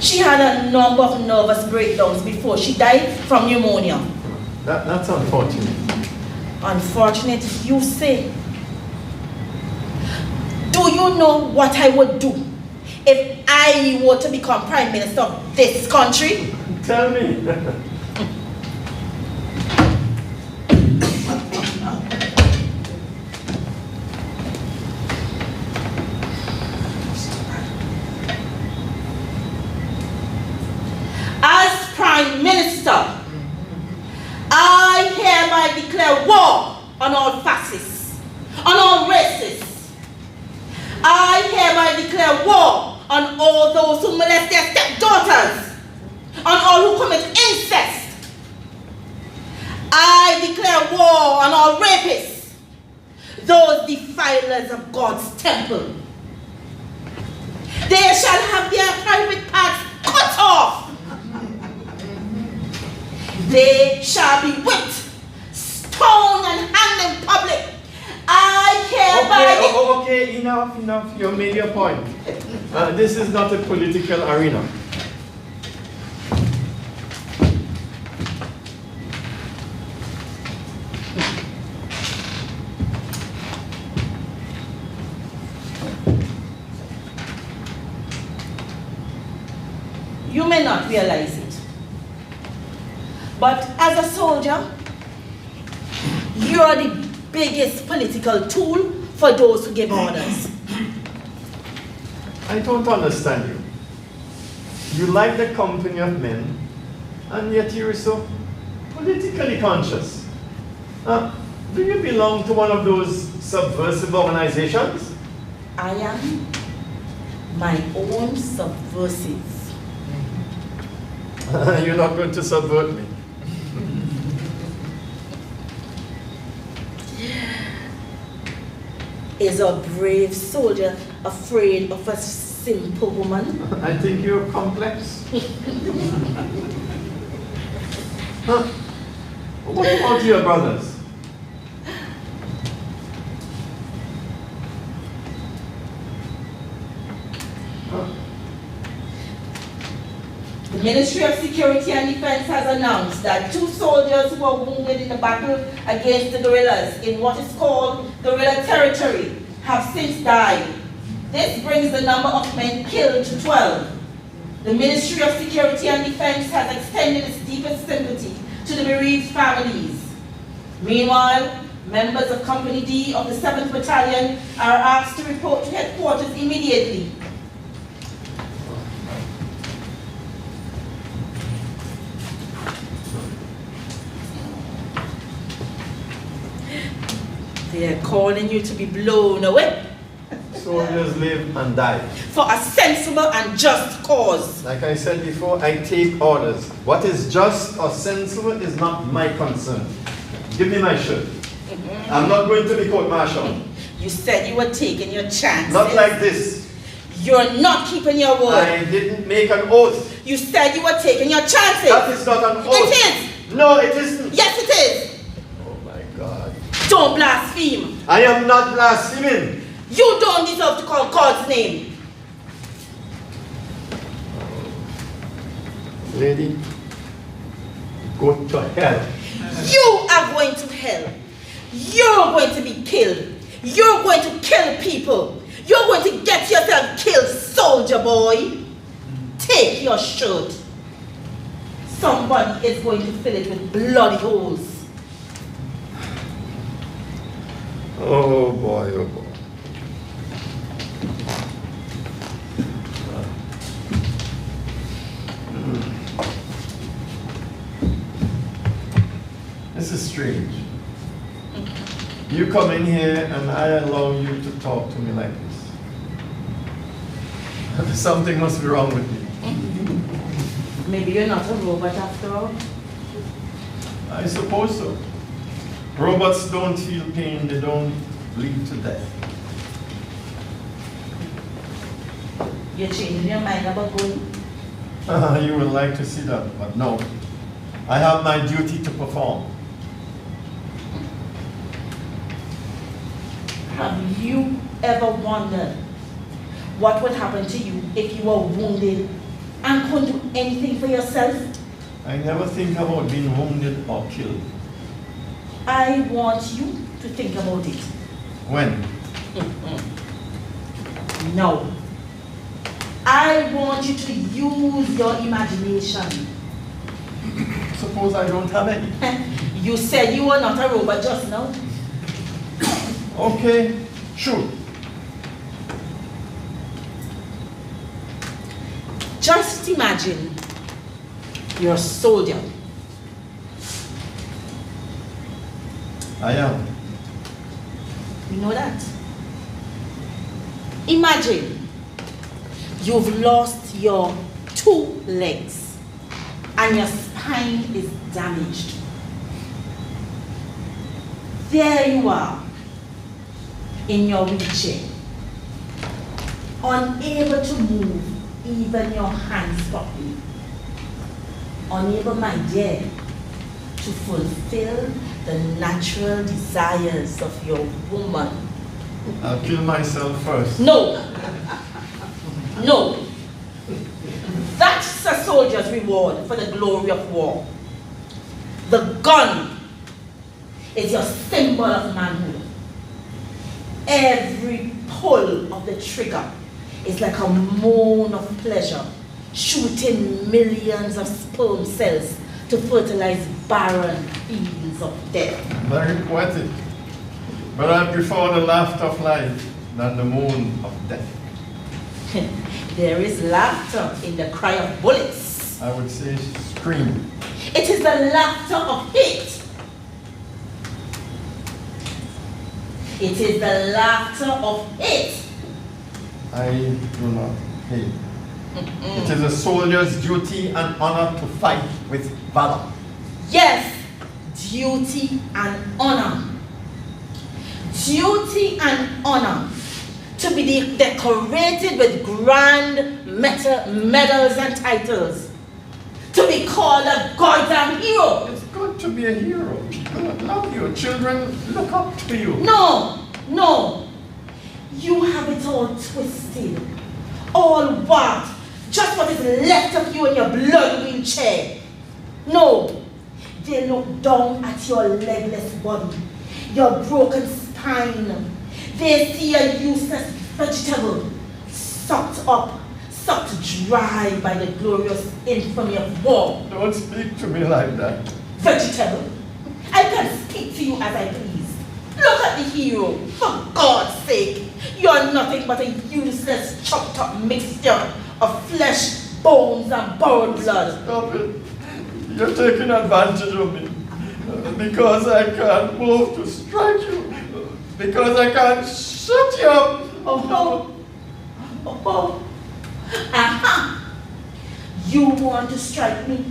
She had a number of nervous breakdowns before she died from pneumonia.
That's unfortunate.
Unfortunate, you say. Do you know what I would do if I were to become Prime Minister of this country?
Tell me.
As Prime Minister, I hereby declare war on all fascists, on all racists. I hereby declare war on all those who molest their stepdaughters, on all who commit incest. I declare war on all rapists, those defilers of God's temple. They shall have their private parts cut off. They shall be whipped, stoned, and hanged in public. I hereby...
Okay, enough. You made your point. This is not a political arena.
You may not realize it, but as a soldier, you're the biggest political tool for those who give orders.
I don't understand you. You like the company of men, and yet you're so politically conscious. Do you belong to one of those subversive organizations?
I am my own subversive.
You're not going to subvert me.
Is a brave soldier afraid of a simple woman?
I think you're complex. Huh? What about your brothers?
The Ministry of Security and Defense has announced that 2 soldiers who were wounded in the battle against the guerrillas in what is called guerrilla territory have since died. This brings the number of men killed to 12. The Ministry of Security and Defense has extended its deepest sympathy to the bereaved families. Meanwhile, members of Company D of the 7th Battalion are asked to report to headquarters immediately. They are calling you to be blown away.
Soldiers live and die.
For a sensible and just cause.
Like I said before, I take orders. What is just or sensible is not my concern. Give me my shirt. I'm not going to be court-martialed.
You said you were taking your chances.
Not like this.
You're not keeping your word.
I didn't make an oath.
You said you were taking your chances.
That is not an oath.
It is.
No, it isn't.
Yes, it is.
Oh my God.
Don't blaspheme.
I am not blaspheming.
You don't deserve to call God's name.
Lady, go to hell.
You are going to hell. You're going to be killed. You're going to kill people. You're going to get yourself killed, soldier boy. Take your shirt. Somebody is going to fill it with bloody holes.
Oh boy, oh boy. This is strange. You come in here and I allow you to talk to me like this. Something must be wrong with me.
Maybe you're not a robot after all.
I suppose so. Robots don't feel pain, they don't bleed to death.
You're changing your mind about going.
You would like to see that, but no. I have my duty to perform.
Have you ever wondered what would happen to you if you were wounded and couldn't do anything for yourself?
I never think about being wounded or killed.
I want you to think about it.
When?
No. I want you to use your imagination.
Suppose I don't have any.
You said you were not a robot just now.
Okay, sure.
Just imagine you're a soldier.
I am.
You know that? Imagine you've lost your 2 legs and your spine is damaged. There you are in your wheelchair, unable to move even your hands properly, unable, my dear, to fulfill the natural desires of your woman.
I'll kill myself first.
No. No. That's a soldier's reward for the glory of war. The gun is your symbol of manhood. Every pull of the trigger is like a moan of pleasure, shooting millions of sperm cells to fertilize barren fields of death.
Very poetic. But I prefer the laughter of life than the moan of death.
There is laughter in the cry of bullets.
I would say scream.
It is the laughter of hate. It is the laughter of hate.
I do not hate. It is a soldier's duty and honor to fight with valor.
Yes, duty and honor. duty and honor to be decorated with grand medals and titles, to be called a goddamn hero.
It's good to be a hero. God love you. Children look up to you.
No, no. You have it all twisted. All what? Just what is left of you in your blood wheelchair. No. They look down at your legless body, your broken spine. They see a useless vegetable, sucked up, sucked dry by the glorious infamy of war.
Don't speak to me like that.
Vegetable, I can speak to you as I please. Look at the hero, for God's sake. You're nothing but a useless, chopped up mixture of flesh, bones, and borrowed blood.
Stop it. You're taking advantage of me. Because I can't move to strike you. Because I can't shut you up.
Oh. Aha! You want to strike me?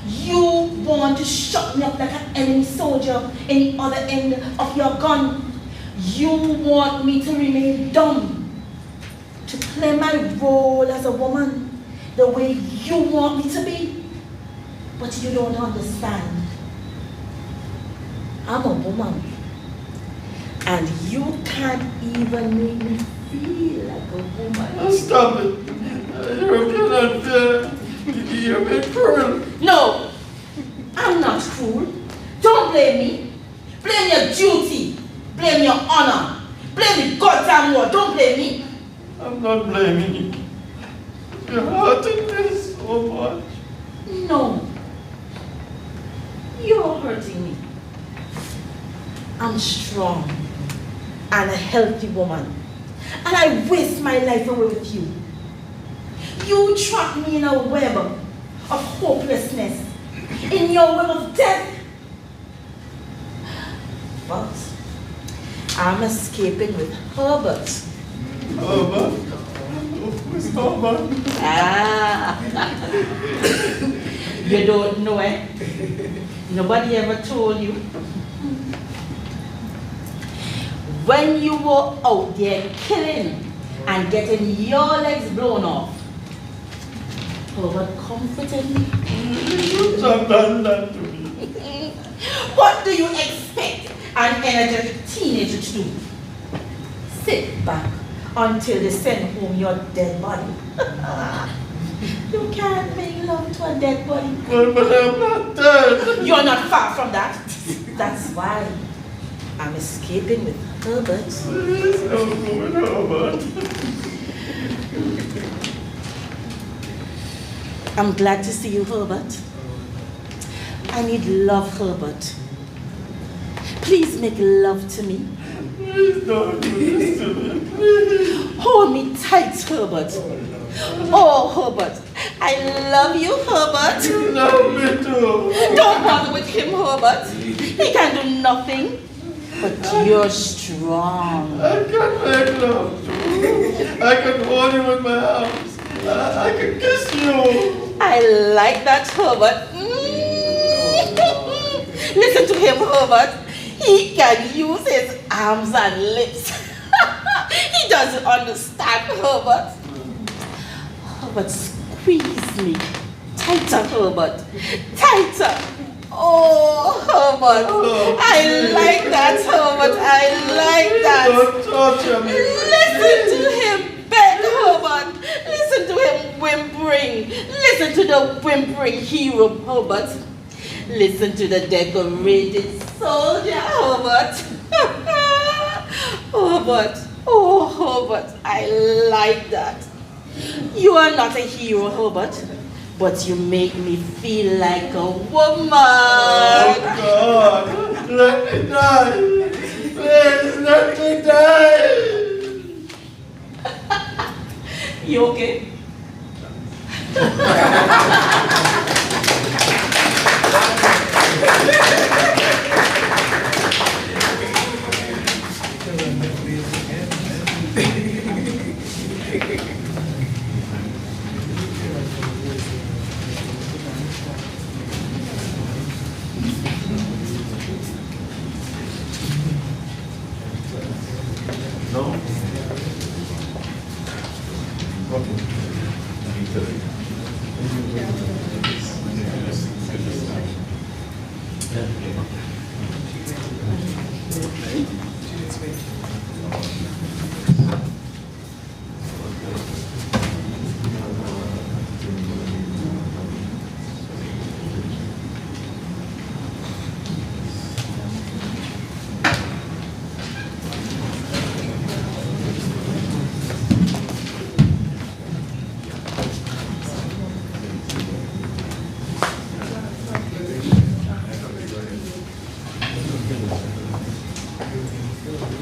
You want to shut me up like an enemy soldier in the other end of your gun? You want me to remain dumb? To play my role as a woman the way you want me to be? But you don't understand. I'm a woman. And you can't even make me feel like a woman.
Stop it. You're being unfair. You're being cruel.
No, I'm not cruel. Don't blame me. Blame your duty. Blame your honor. Blame the goddamn war. Don't blame me.
I'm not blaming you. You're hurting me so much.
No. You're hurting me. I'm strong and a healthy woman. And I waste my life away with you. You trap me in a web of hopelessness, in your web of death. But I'm escaping with Herbert.
Herbert? Who's Herbert?
Ah, you don't know it? Nobody ever told you? When you were out there killing and getting your legs blown off, Herbert comforted me.
You have done that to me.
What do you expect an energetic teenager to do? Sit back until they send home your dead body. You can't make love to a dead body.
But I'm not dead.
You're not far from that. That's why I'm escaping with Herbert.
Please don't go with Herbert.
I'm glad to see you, Herbert. I need love, Herbert. Please make love to me.
Please don't do this to me. Please.
Hold me tight, Herbert. Oh, Herbert. I love you, Herbert.
You love me too.
Don't bother with him, Herbert. He can do nothing. But you're strong.
I can make love to you. I can hold you with my arms. I can kiss you.
I like that, Herbert. Listen to him, Herbert. He can use his arms and lips. He doesn't understand, Herbert. Herbert, squeeze me. Tighter, Herbert. Tighter. Oh, Herbert. I like that, Herbert. I like that.
Don't torture me.
Listen to him beg, Herbert. Listen to him whimpering. Listen to the whimpering hero, Herbert. Listen to the decorated soldier, Herbert. Herbert. Oh, Herbert. I like that. You are not a hero, Herbert, but you make me feel like a woman.
Oh, God. Let me die. Please, let me die.
You okay?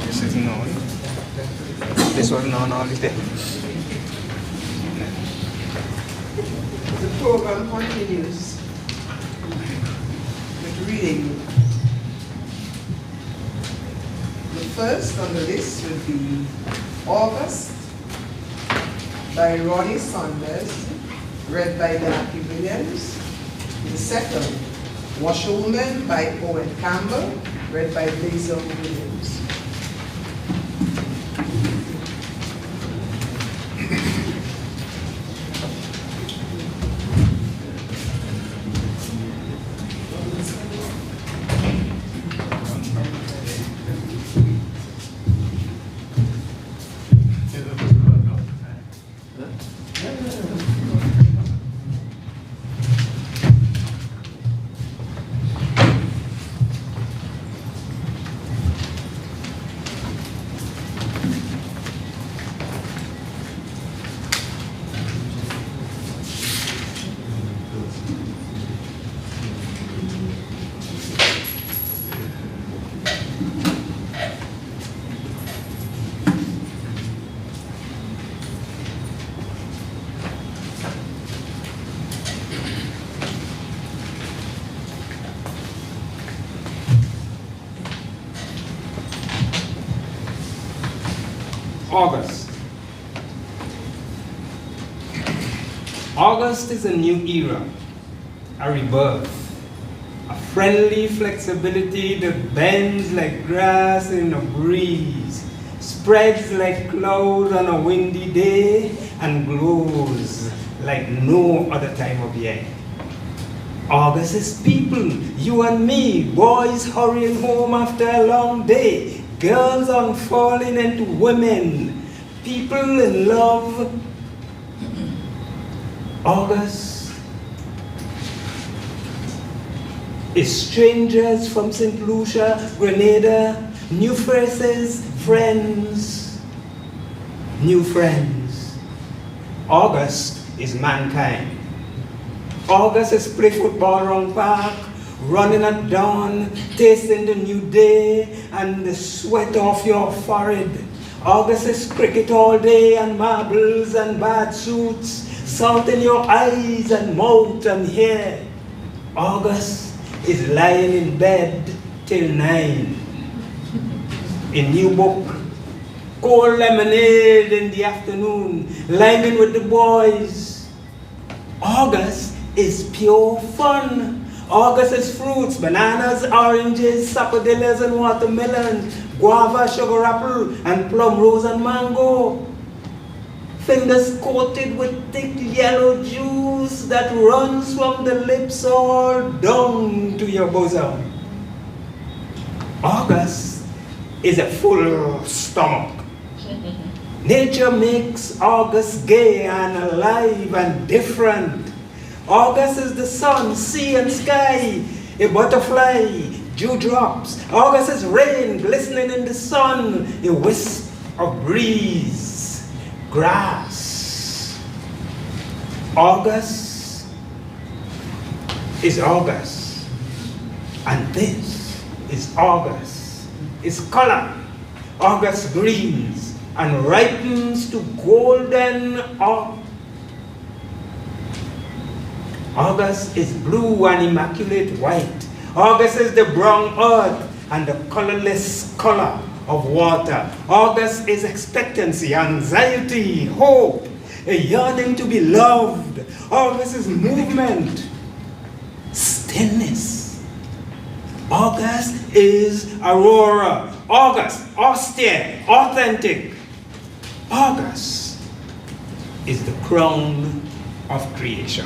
This is known. This was known all the time.
The program continues with reading. The first on the list would be August by Ronnie Saunders, read by Jackie Williams. The second, Washerwoman by Owen Campbell, read by Basil Williams.
August. August is a new era, a rebirth, a friendly flexibility that bends like grass in a breeze, spreads like cloud on a windy day, and glows like no other time of year. August is people, you and me, boys hurrying home after a long day, girls unfalling into women, people in love. August is strangers from St. Lucia, Grenada, new faces, friends, new friends. August is mankind. August is play football around park, running at dawn, tasting the new day and the sweat off your forehead. August is cricket all day and marbles and bad suits, salt in your eyes and mouth and hair. August is lying in bed till 9. A new book, cold lemonade in the afternoon, liming with the boys. August is pure fun. August is fruits, bananas, oranges, sapodillas and watermelons, guava, sugar apple, and plum, rose and mango. Fingers coated with thick yellow juice that runs from the lips all down to your bosom. August is a full stomach. Nature makes August gay and alive and different. August is the sun, sea and sky, a butterfly, dewdrops. August is rain glistening in the sun, a wisp of breeze, grass. August is August, and this is August. Its color, August greens and ripens to golden August is blue and immaculate white. August is the brown earth and the colorless color of water. August is expectancy, anxiety, hope, a yearning to be loved. August is movement, stillness. August is aurora. August, austere, authentic. August is the crown of creation.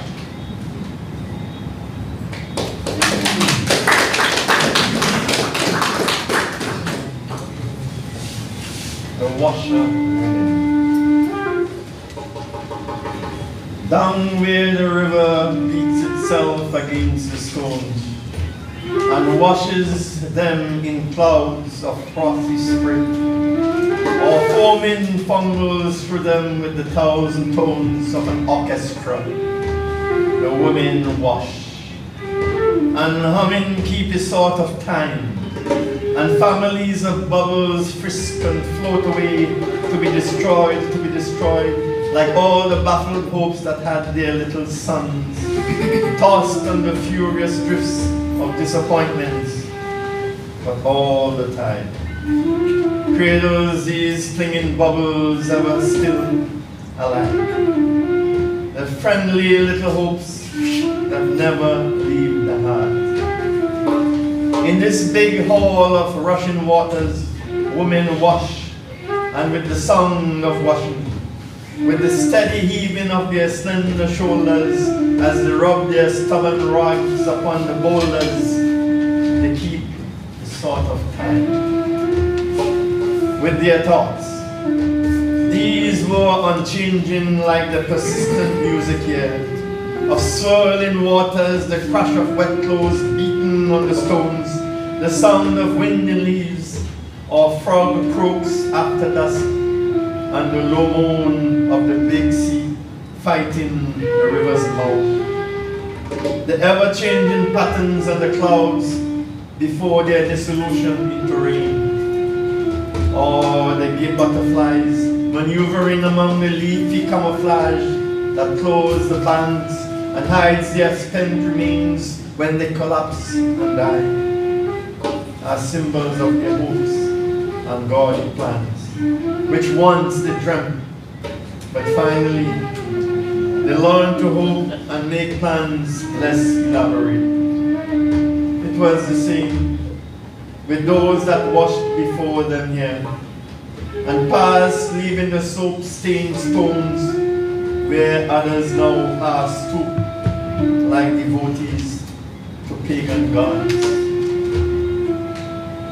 The washer down where the river beats itself against the stones and washes them in clouds of frothy spray, or foaming fumbles through them with the 1,000 tones of an orchestra. The women wash, and humming keep a sort of time, and families of bubbles frisk and float away to be destroyed, like all the baffled hopes that had their little sons, tossed on the furious drifts of disappointments, but all the time. Cradles these clinging bubbles ever still alive. The friendly little hopes that never leave the heart. In this big hall of rushing waters, women wash, and with the song of washing, with the steady heaving of their slender shoulders as they rub their stubborn rags upon the boulders, they keep a sort of time with their thoughts. These were unchanging like the persistent music here, of swirling waters, the crash of wet clothes beaten on the stones, the sound of wind in leaves, or frog croaks after dusk, and the low moan of the big sea fighting the river's mouth. The ever-changing patterns of the clouds before their dissolution into rain, or the gay butterflies maneuvering among the leafy camouflage that clothes the banks and hides their spent remains when they collapse and die, are symbols of their hopes and gaudy plans, which once they dreamt, but finally they learn to hope and make plans less elaborate. It was the same with those that washed before them here, and passed, leaving the soap-stained stones where others now pass to, like devotees to pagan gods.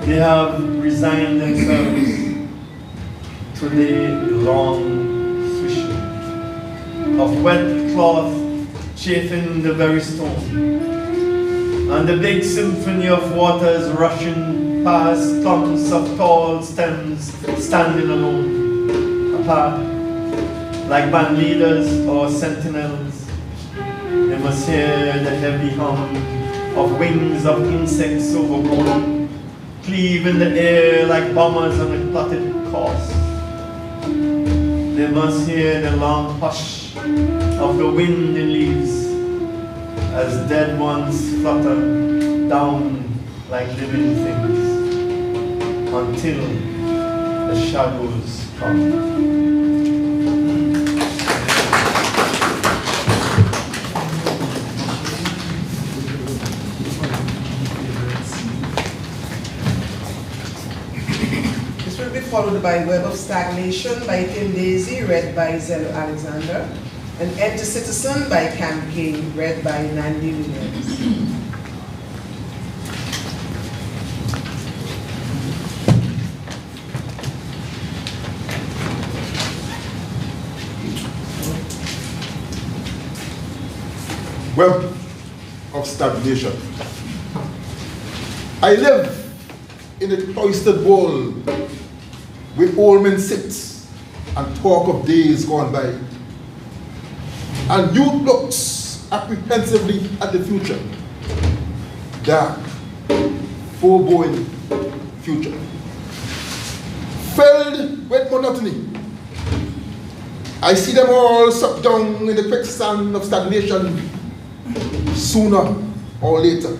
They have resigned themselves to the long swishing of wet cloth chafing the very stone, and the big symphony of waters rushing past clumps of tall stems standing alone, apart, like band leaders or sentinels. They must hear the heavy hum of wings of insects overgrown, cleave in the air like bombers on a plotted course. They must hear the long hush of the wind in leaves as dead ones flutter down like living things until the shadows come.
Followed by Web of Stagnation by Tim Daisy, read by Zello Alexander, and Enter Citizen by Cam King, read by Nandi Williams.
Web of Stagnation. I live in a cloistered world where old men sit and talk of days gone by, and youth looks apprehensively at the future, dark, foreboding future, filled with monotony. I see them all sucked down in the quicksand of stagnation sooner or later.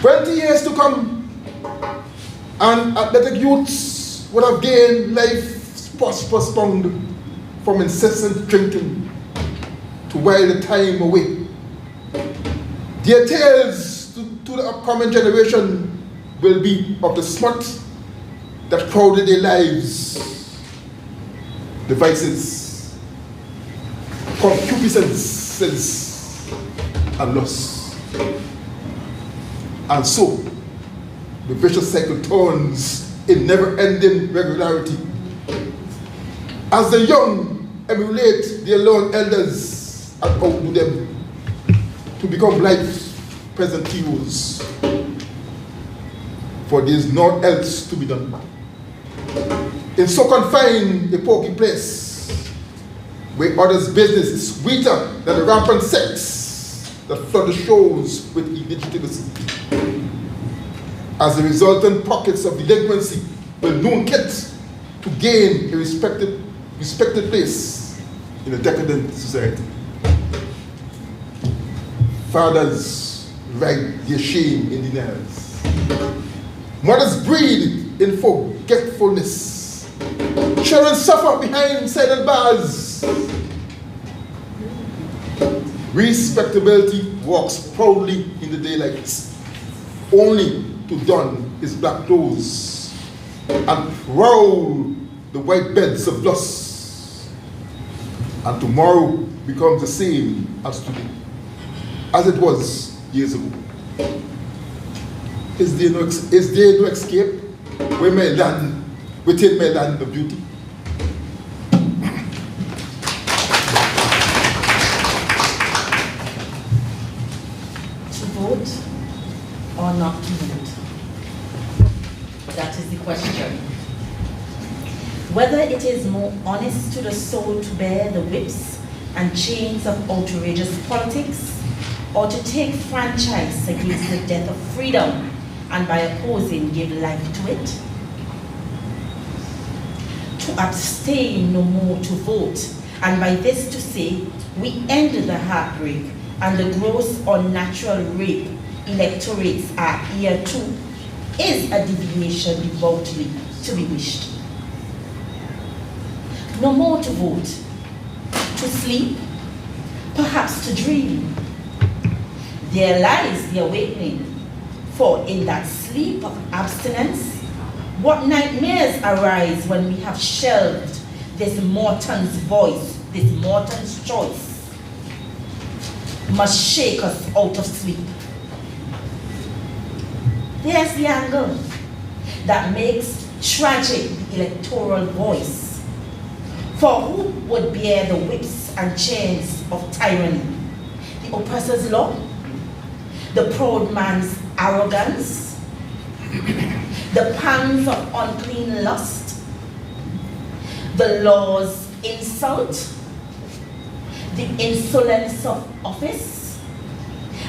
20 years to come, and athletic youths would have gained life postponed from incessant drinking to while the time away. Their tales to the upcoming generation will be of the smut that crowded their lives the vices, concupiscence, and lust. And so, the vicious cycle turns in never-ending regularity. As the young emulate their lone elders and outdo them to become life's present heroes, for there is naught else to be done. In so confined a poky place, where others' business is sweeter than the rampant sex that flood the shores with illegitimacy, as the resultant pockets of delinquency will noonkit to gain a respected place in a decadent society. Fathers write their shame in denials. Mothers breed in forgetfulness. Children suffer behind silent bars. Respectability walks proudly in the daylight, only to don his black clothes and prowl the white beds of dust. And tomorrow becomes the same as today, as it was years ago. Is there no escape within my land of beauty?
To vote or not to vote? That is the question. Whether it is more honest to the soul to bear the whips and chains of outrageous politics, or to take franchise against the death of freedom and by opposing give life to it. To abstain no more to vote, and by this to say, we end the heartbreak and the gross unnatural rape electorates are here to, is a deviation devoutly to be wished. No more to vote, to sleep, perhaps to dream. There lies the awakening, for in that sleep of abstinence, what nightmares arise when we have shelved this mortal's voice, this mortal's choice, must shake us out of sleep. There's the angle that makes tragic the electoral voice. For who would bear the whips and chains of tyranny? The oppressor's law? The proud man's arrogance? The pangs of unclean lust? The law's insult? The insolence of office?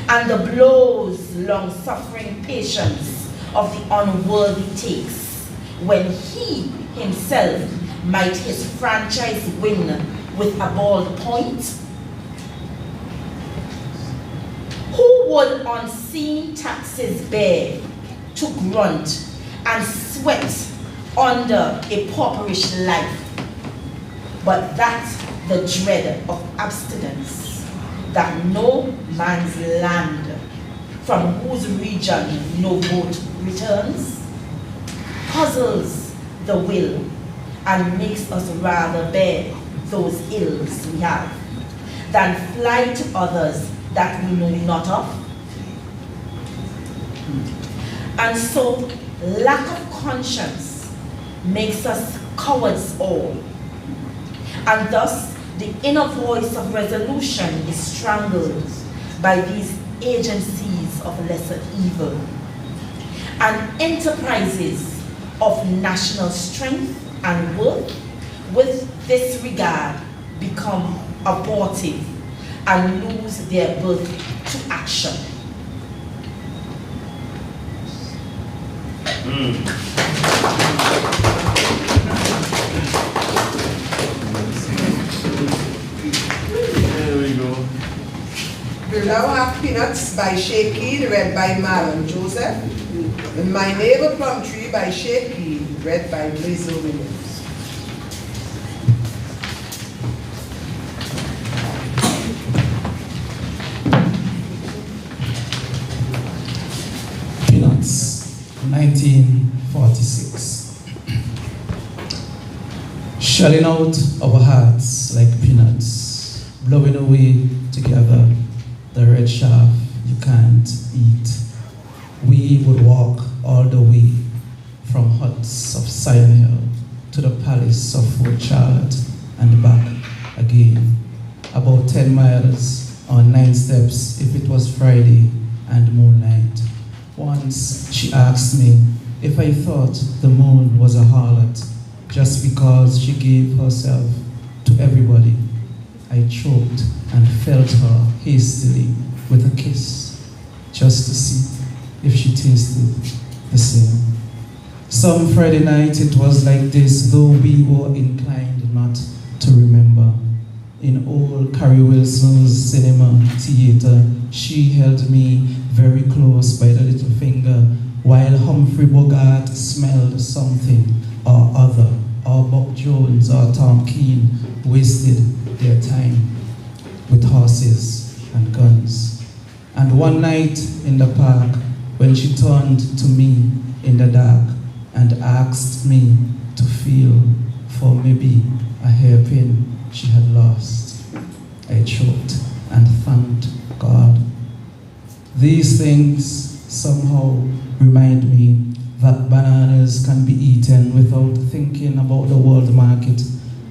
And the blows long-suffering patience of the unworthy takes, when he himself might his franchise win with a bald point? Who would unseen taxes bear to grunt and sweat under a pauperish life, but that the dread of abstinence, that no man's land, from whose region no vote returns, puzzles the will and makes us rather bear those ills we have than fly to others that we know not of. And so, lack of conscience makes us cowards all, and thus the inner voice of resolution is strangled by these agencies of lesser evil, and enterprises of national strength and worth with this regard become abortive and lose their birth to action.
There we go.
We now have Peanuts by Shaky, read by Marlon Joseph, and My Neighbor Plum Tree by Shaky, read by Blazer Williams.
Peanuts, 1946. Shelling out our hearts like peanuts, blowing away together the red shaft you can't eat. We would walk all the way from huts of Sion Hill to the palace of Fort Charlotte and back again. About 10 miles on 9 steps if it was Friday and moonlight. Once she asked me if I thought the moon was a harlot just because she gave herself to everybody. I choked and felt her hastily with a kiss just to see if she tasted the same. Some Friday night it was like this, though we were inclined not to remember. In old Carrie Wilson's cinema theater, she held me very close by the little finger while Humphrey Bogart smelled something or other, or Bob Jones or Tom Keane wasted their time with horses and guns. And one night in the park, when she turned to me in the dark and asked me to feel for maybe a hairpin she had lost, I choked and thanked God. These things somehow remind me that bananas can be eaten without thinking about the world market,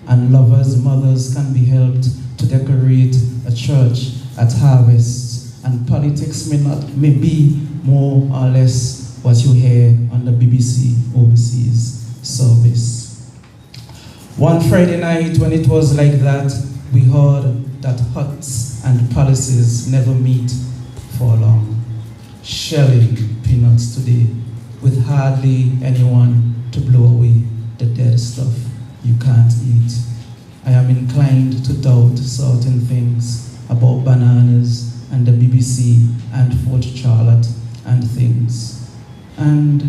and lovers' mothers can be helped to decorate a church at harvest, and politics may be more or less what you hear on the BBC Overseas service. One Friday night when it was like that, we heard that huts and palaces never meet for long. Shelling peanuts today with hardly anyone to blow away the dead stuff you can't eat. I am inclined to doubt certain things about bananas and the BBC and Fort Charlotte and things. And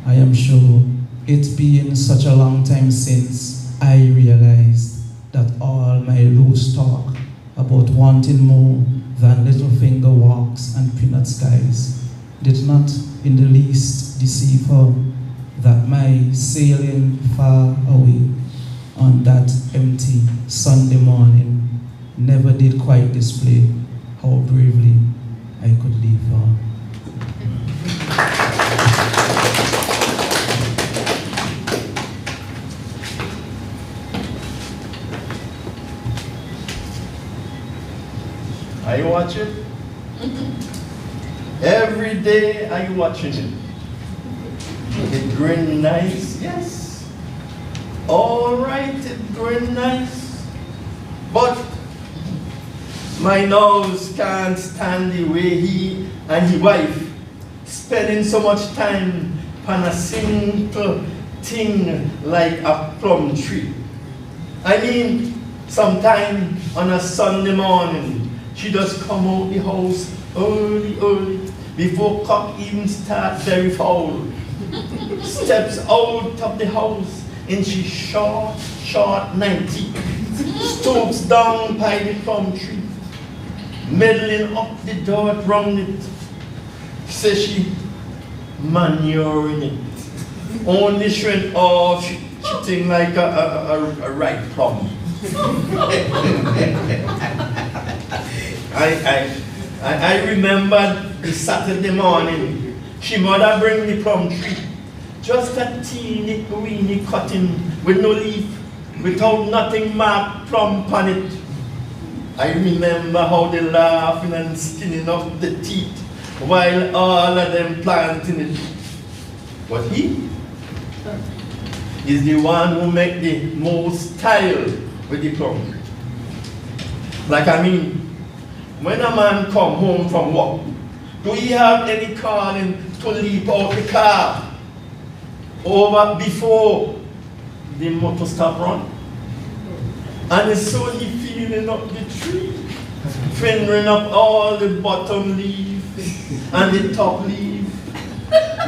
I am sure it being such a long time since I realized that all my loose talk about wanting more than little finger walks and peanut skies did not in the least deceive her, that my sailing far away on that empty Sunday morning never did quite display how bravely I could leave her.
Are you watching? Every day are you watching it? It growing nice, yes. All right, it growing nice. But my nose can't stand the way he and his wife spending so much time on a simple thing like a plum tree. I mean, sometime on a Sunday morning, she just come out the house early, before cock even start very foul. Steps out of the house in she short nightie, stoops down by the plum tree, meddling up the dirt round it. Says she manuring it, only showing off she thing like a ripe plum. I remember the Saturday morning, she mother bring the plum tree, just a teeny weeny cutting with no leaf, without nothing marked plum on it. I remember how they laughing and skinning up the teeth while all of them planting it. But he is the one who make the most style with the plum tree. Like I mean, when a man come home from work, do he have any calling to leap out the car over before the motor stop run? And so he feeling up the tree, fingering up all the bottom leaf and the top leaf,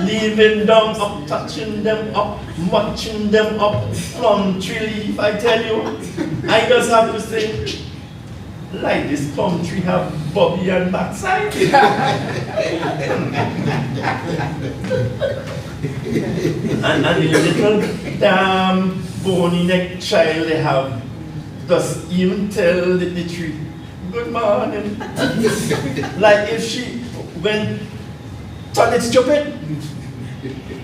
leaving them up, touching them up, matching them up, plum tree leaf. I tell you, I just have to say, like this plum tree have bobby and backside.
and the little damn bony neck child they have does even tell the tree, good morning. Like if she went turn it stupid,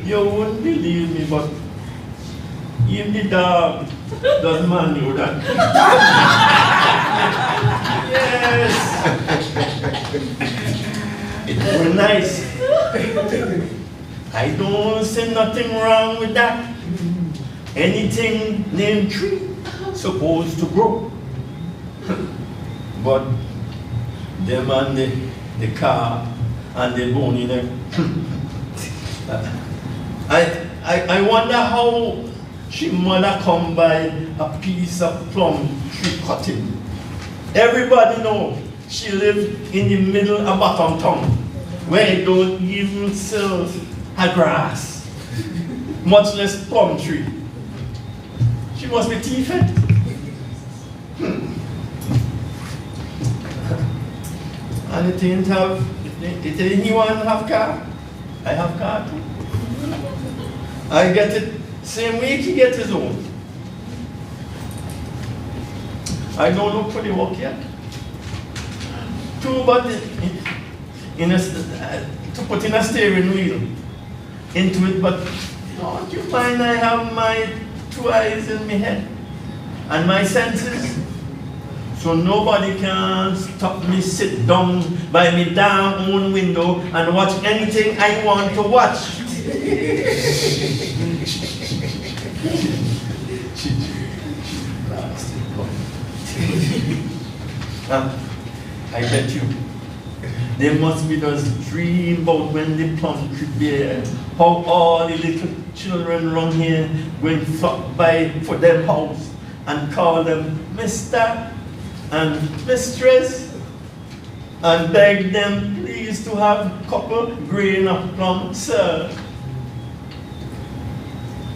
you wouldn't believe me, but even the dog doesn't man know that. Yes. It was nice. I don't see nothing wrong with that. Anything named tree supposed to grow. But them and the car and the bone in them. I wonder how she mother come by a piece of plum tree cutting. Everybody know she live in the middle of bottom town where it don't even sell her grass, much less plum tree. She must be thief-head. And it didn't have, it anyone have car? I have car too. I get it same week he gets his own. I don't look for the work yet. Too, but to put in a steering wheel into it, but don't you find I have my 2 eyes in my head and my senses? So nobody can stop me sit down by me damn own window and watch anything I want to watch. I bet you they must be just dream about when the plum tree bear, how all the little children run here going flock by for them house and call them Mr. and Mistress and beg them please to have couple grain of plum, sir.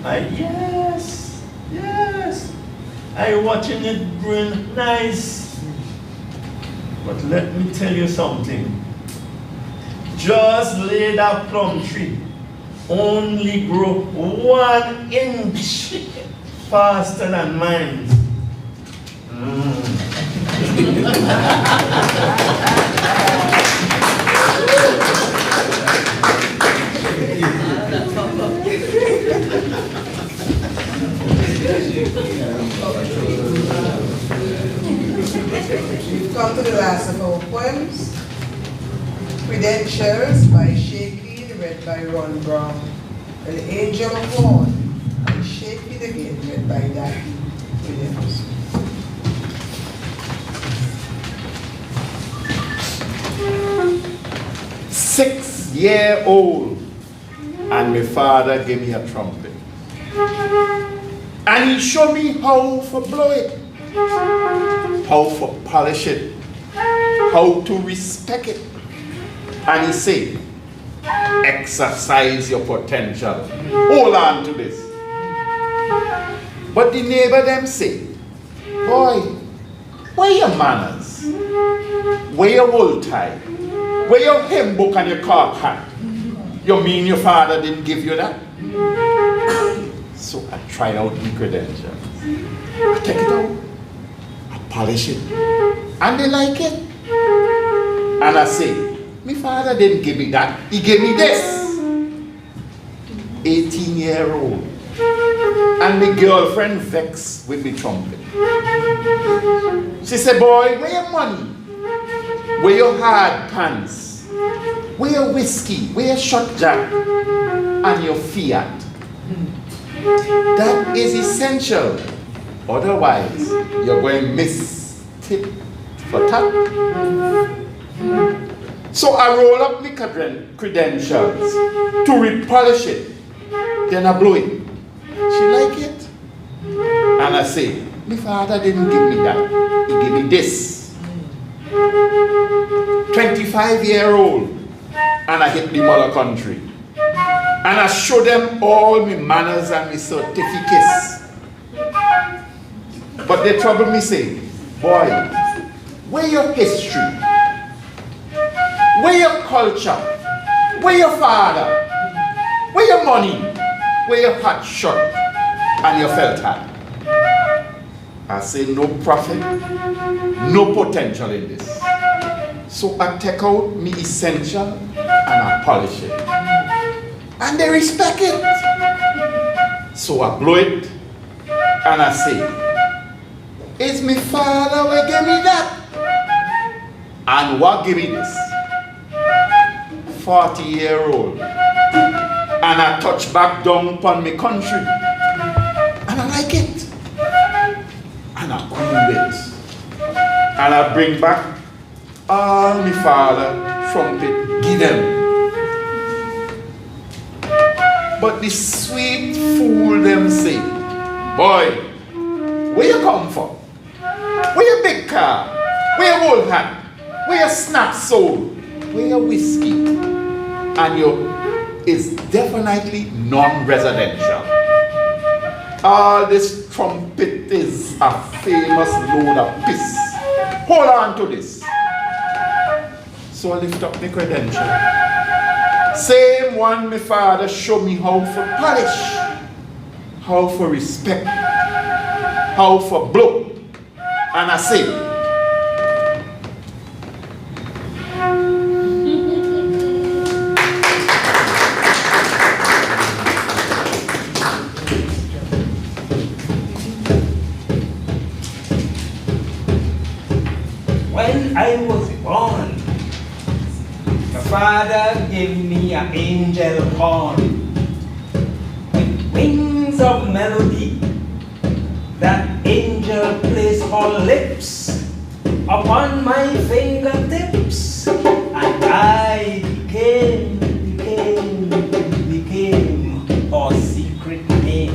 Yes, I watching it growing nice. But let me tell you something. Just lay that plum tree only grow 1 inch faster than mine.
We've come to the last of our poems. Credentials by Shaky, read by Ron Brown. And the Angel of War by Shaky again, read by Daddy Williams.
Six-year-old, and my father gave me a trumpet. And he showed me how to blow it, how to polish it, how to respect it. And he said, exercise your potential. Hold on to this. But the neighbor them say, boy, where your manners? Where your wool tie? Where your hymn book and your carp hat? You mean your father didn't give you that? So I tried out the credentials. I take it out, I polish it, and they like it. And I say, my father didn't give me that, he gave me this. 18-year-old. And my girlfriend vexed with me trumpet. She said, boy, where your money? Where your hard pants? Where your whiskey? Where your shot jack? And your Fiat? That is essential. Otherwise, you're going to miss tip for tap. So I roll up my credentials to repolish it. Then I blow it. She like it. And I say, my father didn't give me that. He gave me this. 25-year-old. And I hit the mother country. And I show them all my manners and my certificates. But they trouble me say, boy, where your history? Where your culture? Where your father? Where Where your money? Where your hot shirt and your felt hat? I say no profit, no potential in this. So I take out me essential and I polish it. And they respect it. So I blow it and I say, it's me father will give me that. And what give me this? 40-year-old. And I touch back down upon me country. And I like it. And I cool it. And I bring back all my father trumpet, give them. But the sweet fool them say, boy, where you come from? Where your big car? Where your old hat? Where your snap soul? Where your whiskey? And your is definitely non-residential. All this trumpet is a famous load of piss. Hold on to this. So I lift up my credential. Same one my father showed me how for polish, how for respect, how for blow. And I say,
when I was born, my father gave me an angel horn with wings of melody. That angel placed her lips upon my fingertips, and I became her secret name.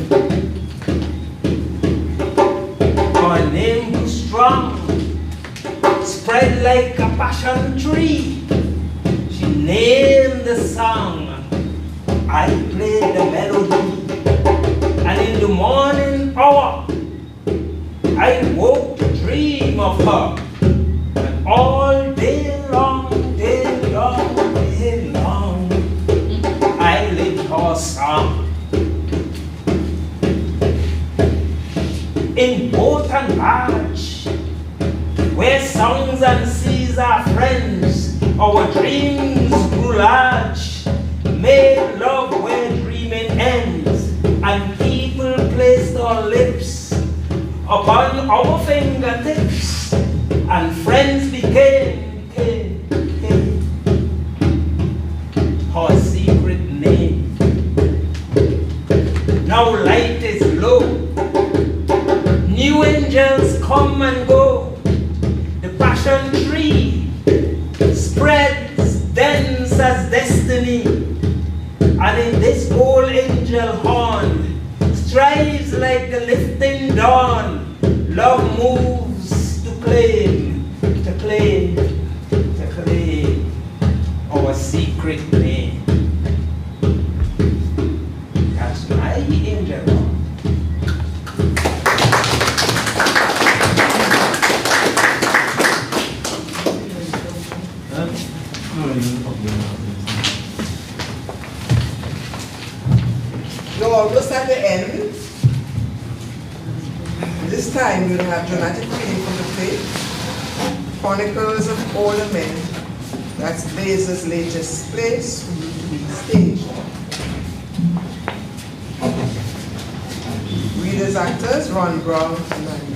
Her name was strong, spread like a passion tree. She named the song, I played the melody, and in the morning hour, I woke to dream of her, and all day long, I lived her song. In boat and barge, where songs and seas are friends, our dreams grew large, made love where dreaming ends, and people placed our lips upon our fingertips, and friends became her secret name. Now light is low, new angels come and go, the passion tree spreads dense as destiny, and in this old angel horn strives like the lifting dawn. Love moves to claim our secret name. That's my angel horn.
You're almost at the end. This time you'll have dramatic reading from the play, Chronicles of Older Men. That's Blazer's latest play, stage. Readers, actors, Ron Brown and Mandy.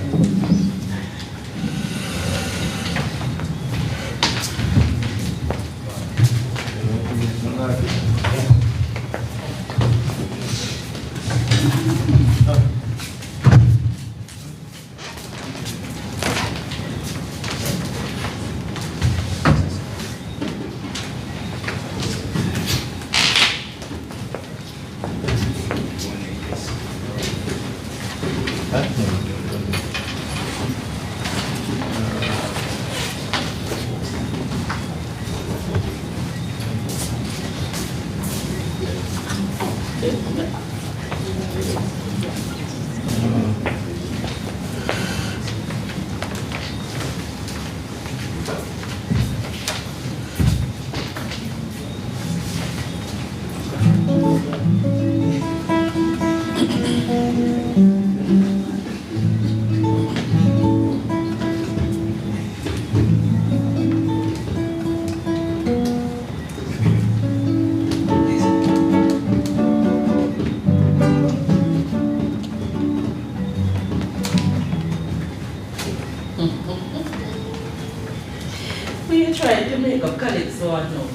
trying to make a calypso or no?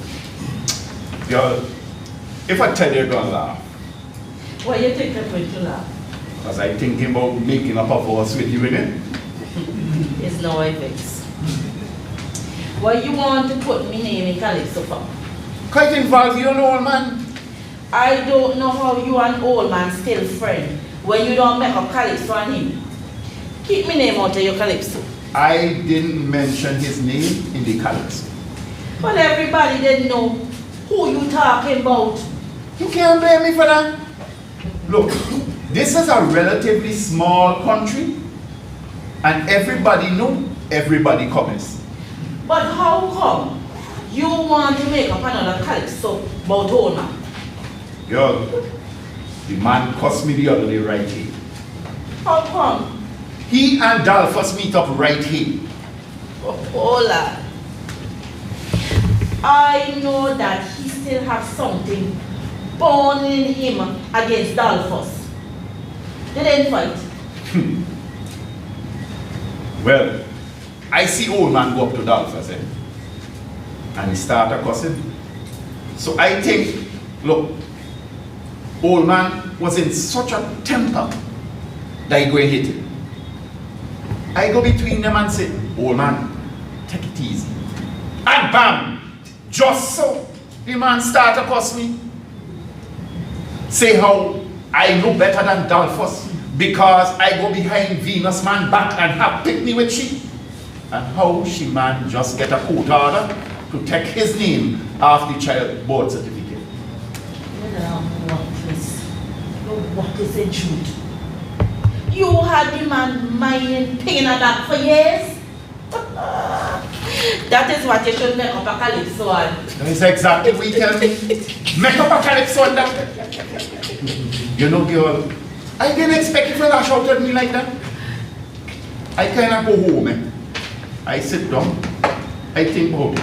Girl, if I tell you, you're gonna laugh.
Why you think I'm going to laugh?
Because I'm thinking about making a performance with you in it.
It's no effects. Why you want to put me name in calypso for?
Quite involved, you know, man.
I don't know how you and old man still friend when you don't make a calypso on him. Keep me name out of your calypso.
I didn't mention his name in the calypso.
But everybody didn't know who you talking about.
You can't blame me for that. Look, this is a relatively small country, and everybody know everybody comes.
But how come you want to make up another calypso about old man?
Girl, the man cussed me the other day right here.
How come?
He and Dolphus meet up right here.
Oh, lad. I know that he still has something born in him against Dolphus. They didn't fight.
Well, I see old man go up to Dolphus, and he start a cussing. So I think, look, old man was in such a temper that he go and hit him. I go between them and say, old man, take it easy. And bam! Just so, the man start to cuss me. Say how I know better than Dolphus because I go behind Venus man back and have picked me with she. And how she man just get a court order to take his name off the child birth certificate.
What is it, Jude? You had the man mining pain at that for years? That is what you should make up a calypso on.
That is exactly what you tell me. Make up a calypso on that. You know, girl, I didn't expect you to lash out at me like that. I kind of go home, I sit down, I think about it.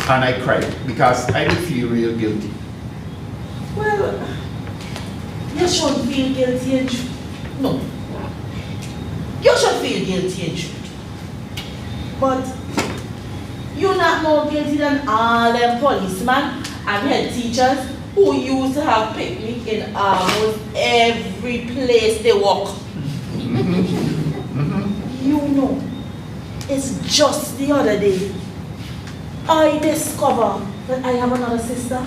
And I cry because I feel real guilty.
Well, you shouldn't feel guilty and no. You should feel guilty and but you're not more guilty than all them policemen and head teachers who used to have picnic in almost every place they walk. You know, it's just the other day I discovered that I have another sister.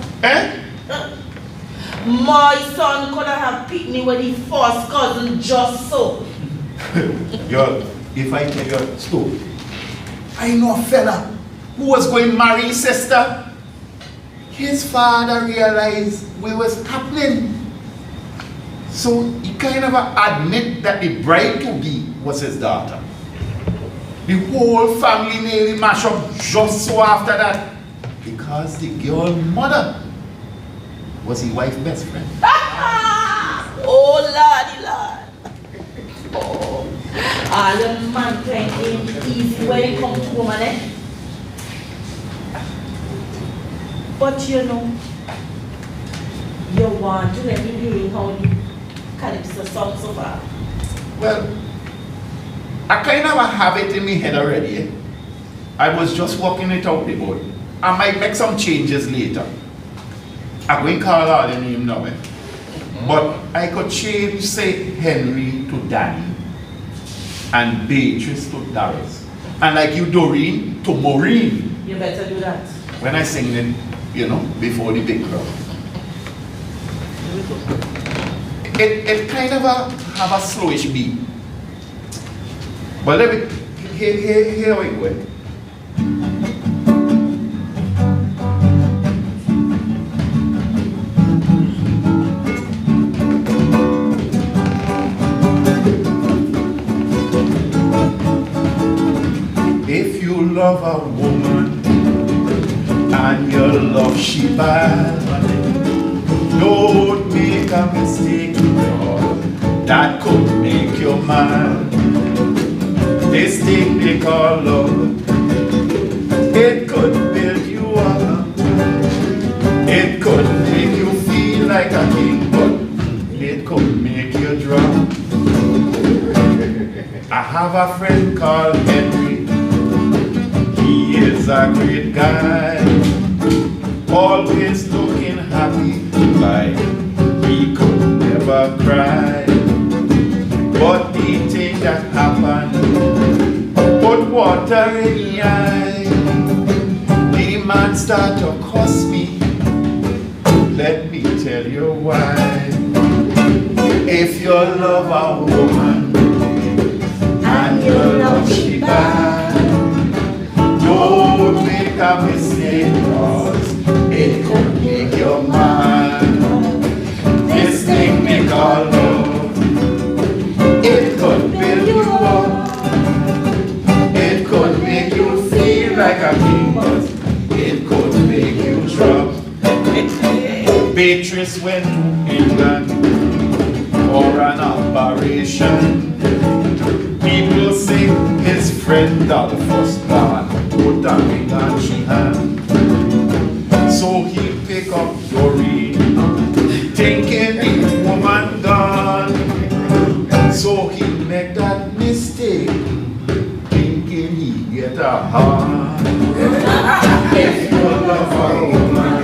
My son could have picked me with his first cousin just so.
Girl, if I tell you a story, I know a fella who was going to marry his sister. His father realized what was happening. So he kind of admit that the bride-to-be was his daughter. The whole family nearly mashed up just so after that. Because the girl mother was his wife's best friend.
Oh, lordy, lord. Oh, all the mankind ain't easy when it comes to woman, eh? But you know, you want to let me hear how the calypso song so far.
Well, I kind of have it in my head already. Eh? I was just working it out before. I might make some changes later. I'm going to call all the name now. Eh? But I could change, say, Henry to Danny, and Beatrice to Darius, and like you, Doreen to Maureen.
You better do that.
When I sing it, you know, before the big crowd. It kind of have a slowish beat. But let me, here we go. If you love a woman and your love she bad, don't make a mistake, Lord, that could make you mad. This thing they call love, it could build you up, it could make you feel like a king, but it could make you drop. I have a friend called Henry. He is a great guy, always looking happy, like he could never cry. But the thing that happened put water in the eye. The man start to cuss me. Let me tell you why. If you love a woman and you love she bad, don't make a mistake, cause it could make you mad. This thing they call love, it could build you up, it could make you feel like a king, but it could make you drop. Beatrice went to England for an operation. People say his friend Dolphus gone, put a ring on she hand. So he pick up Doreen, thinking the woman gone. So he make that mistake, thinking he get a heart. If you love a woman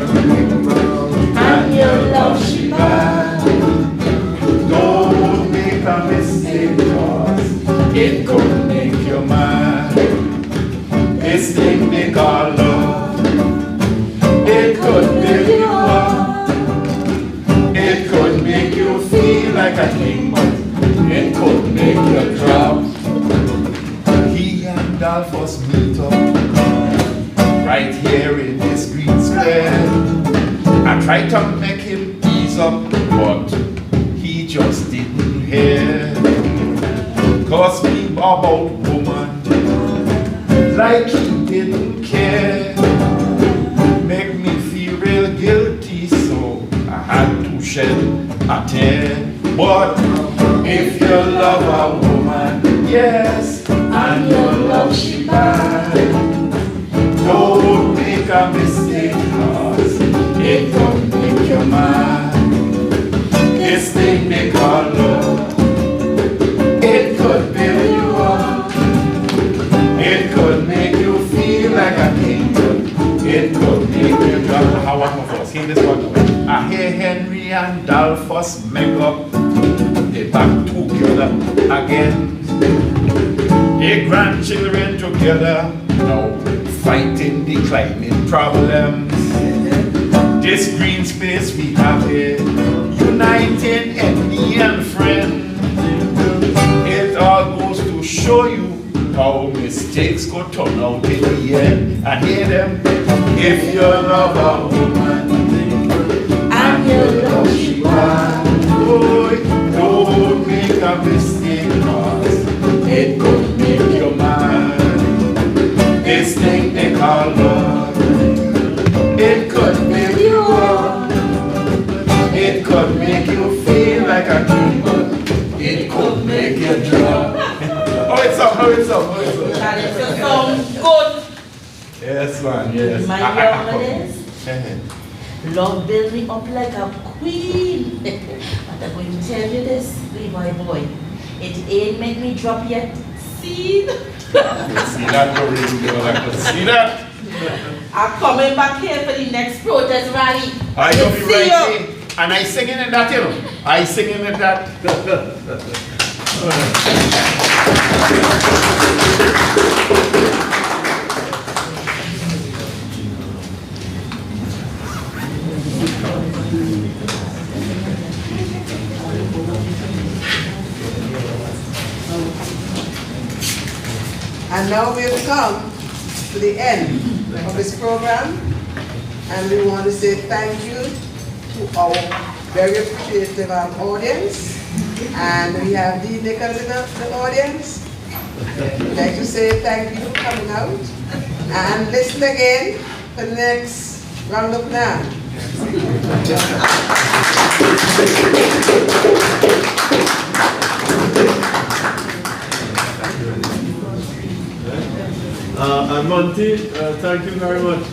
and your love she bad, don't make a mistake, cause it could make you mad. This thing they call love, it could build you up, it could make you feel like a king, but it could make you drop. He and Dolphus meet up right here in this green square. I tried to make him ease up, but he just didn't hear. Cause me about woman like he didn't care. Make me feel real guilty, so I had to shed a tear. But if you love a woman, yes, and your love she bad, don't make a mistake, cause it could make you mad. This thing they call love, it could build you up, it could make you feel like a king, it could make you drop. How one of us, hear this one. I hear Henry and Dolphus make up, they back together again. Their grandchildren together, now fighting the climate problems. This green space we have here, uniting enemy and friend. It all goes to show you how mistakes could turn out in the end. I hear them. If you love a woman and you love she bad, boy, don't make a mistake, cause it could make you mad. This thing they call love, it could make you up, it could make you feel like a king, but it could make you drop. Oh, it's up, oh, it's up, oh, it's up.
And it's a song good.
Yes, man, yes.
My young ladies, love build me up like a queen. But I'm going to tell you this, boy, it ain't make me drop yet. See?
See that, Doreen, girl, I could see that.
I'm coming back here for the next protest rally.
I
You'll
don't be
see
right
you.
here. And I singing in that, you know. I singing in that.
And now we have come to the end of this program, and we want to say thank you to our very appreciative audience. And we have the Nichols in the audience. We'd like to say thank you for coming out, and listen again for the next round of now.
And Monty, thank you very much.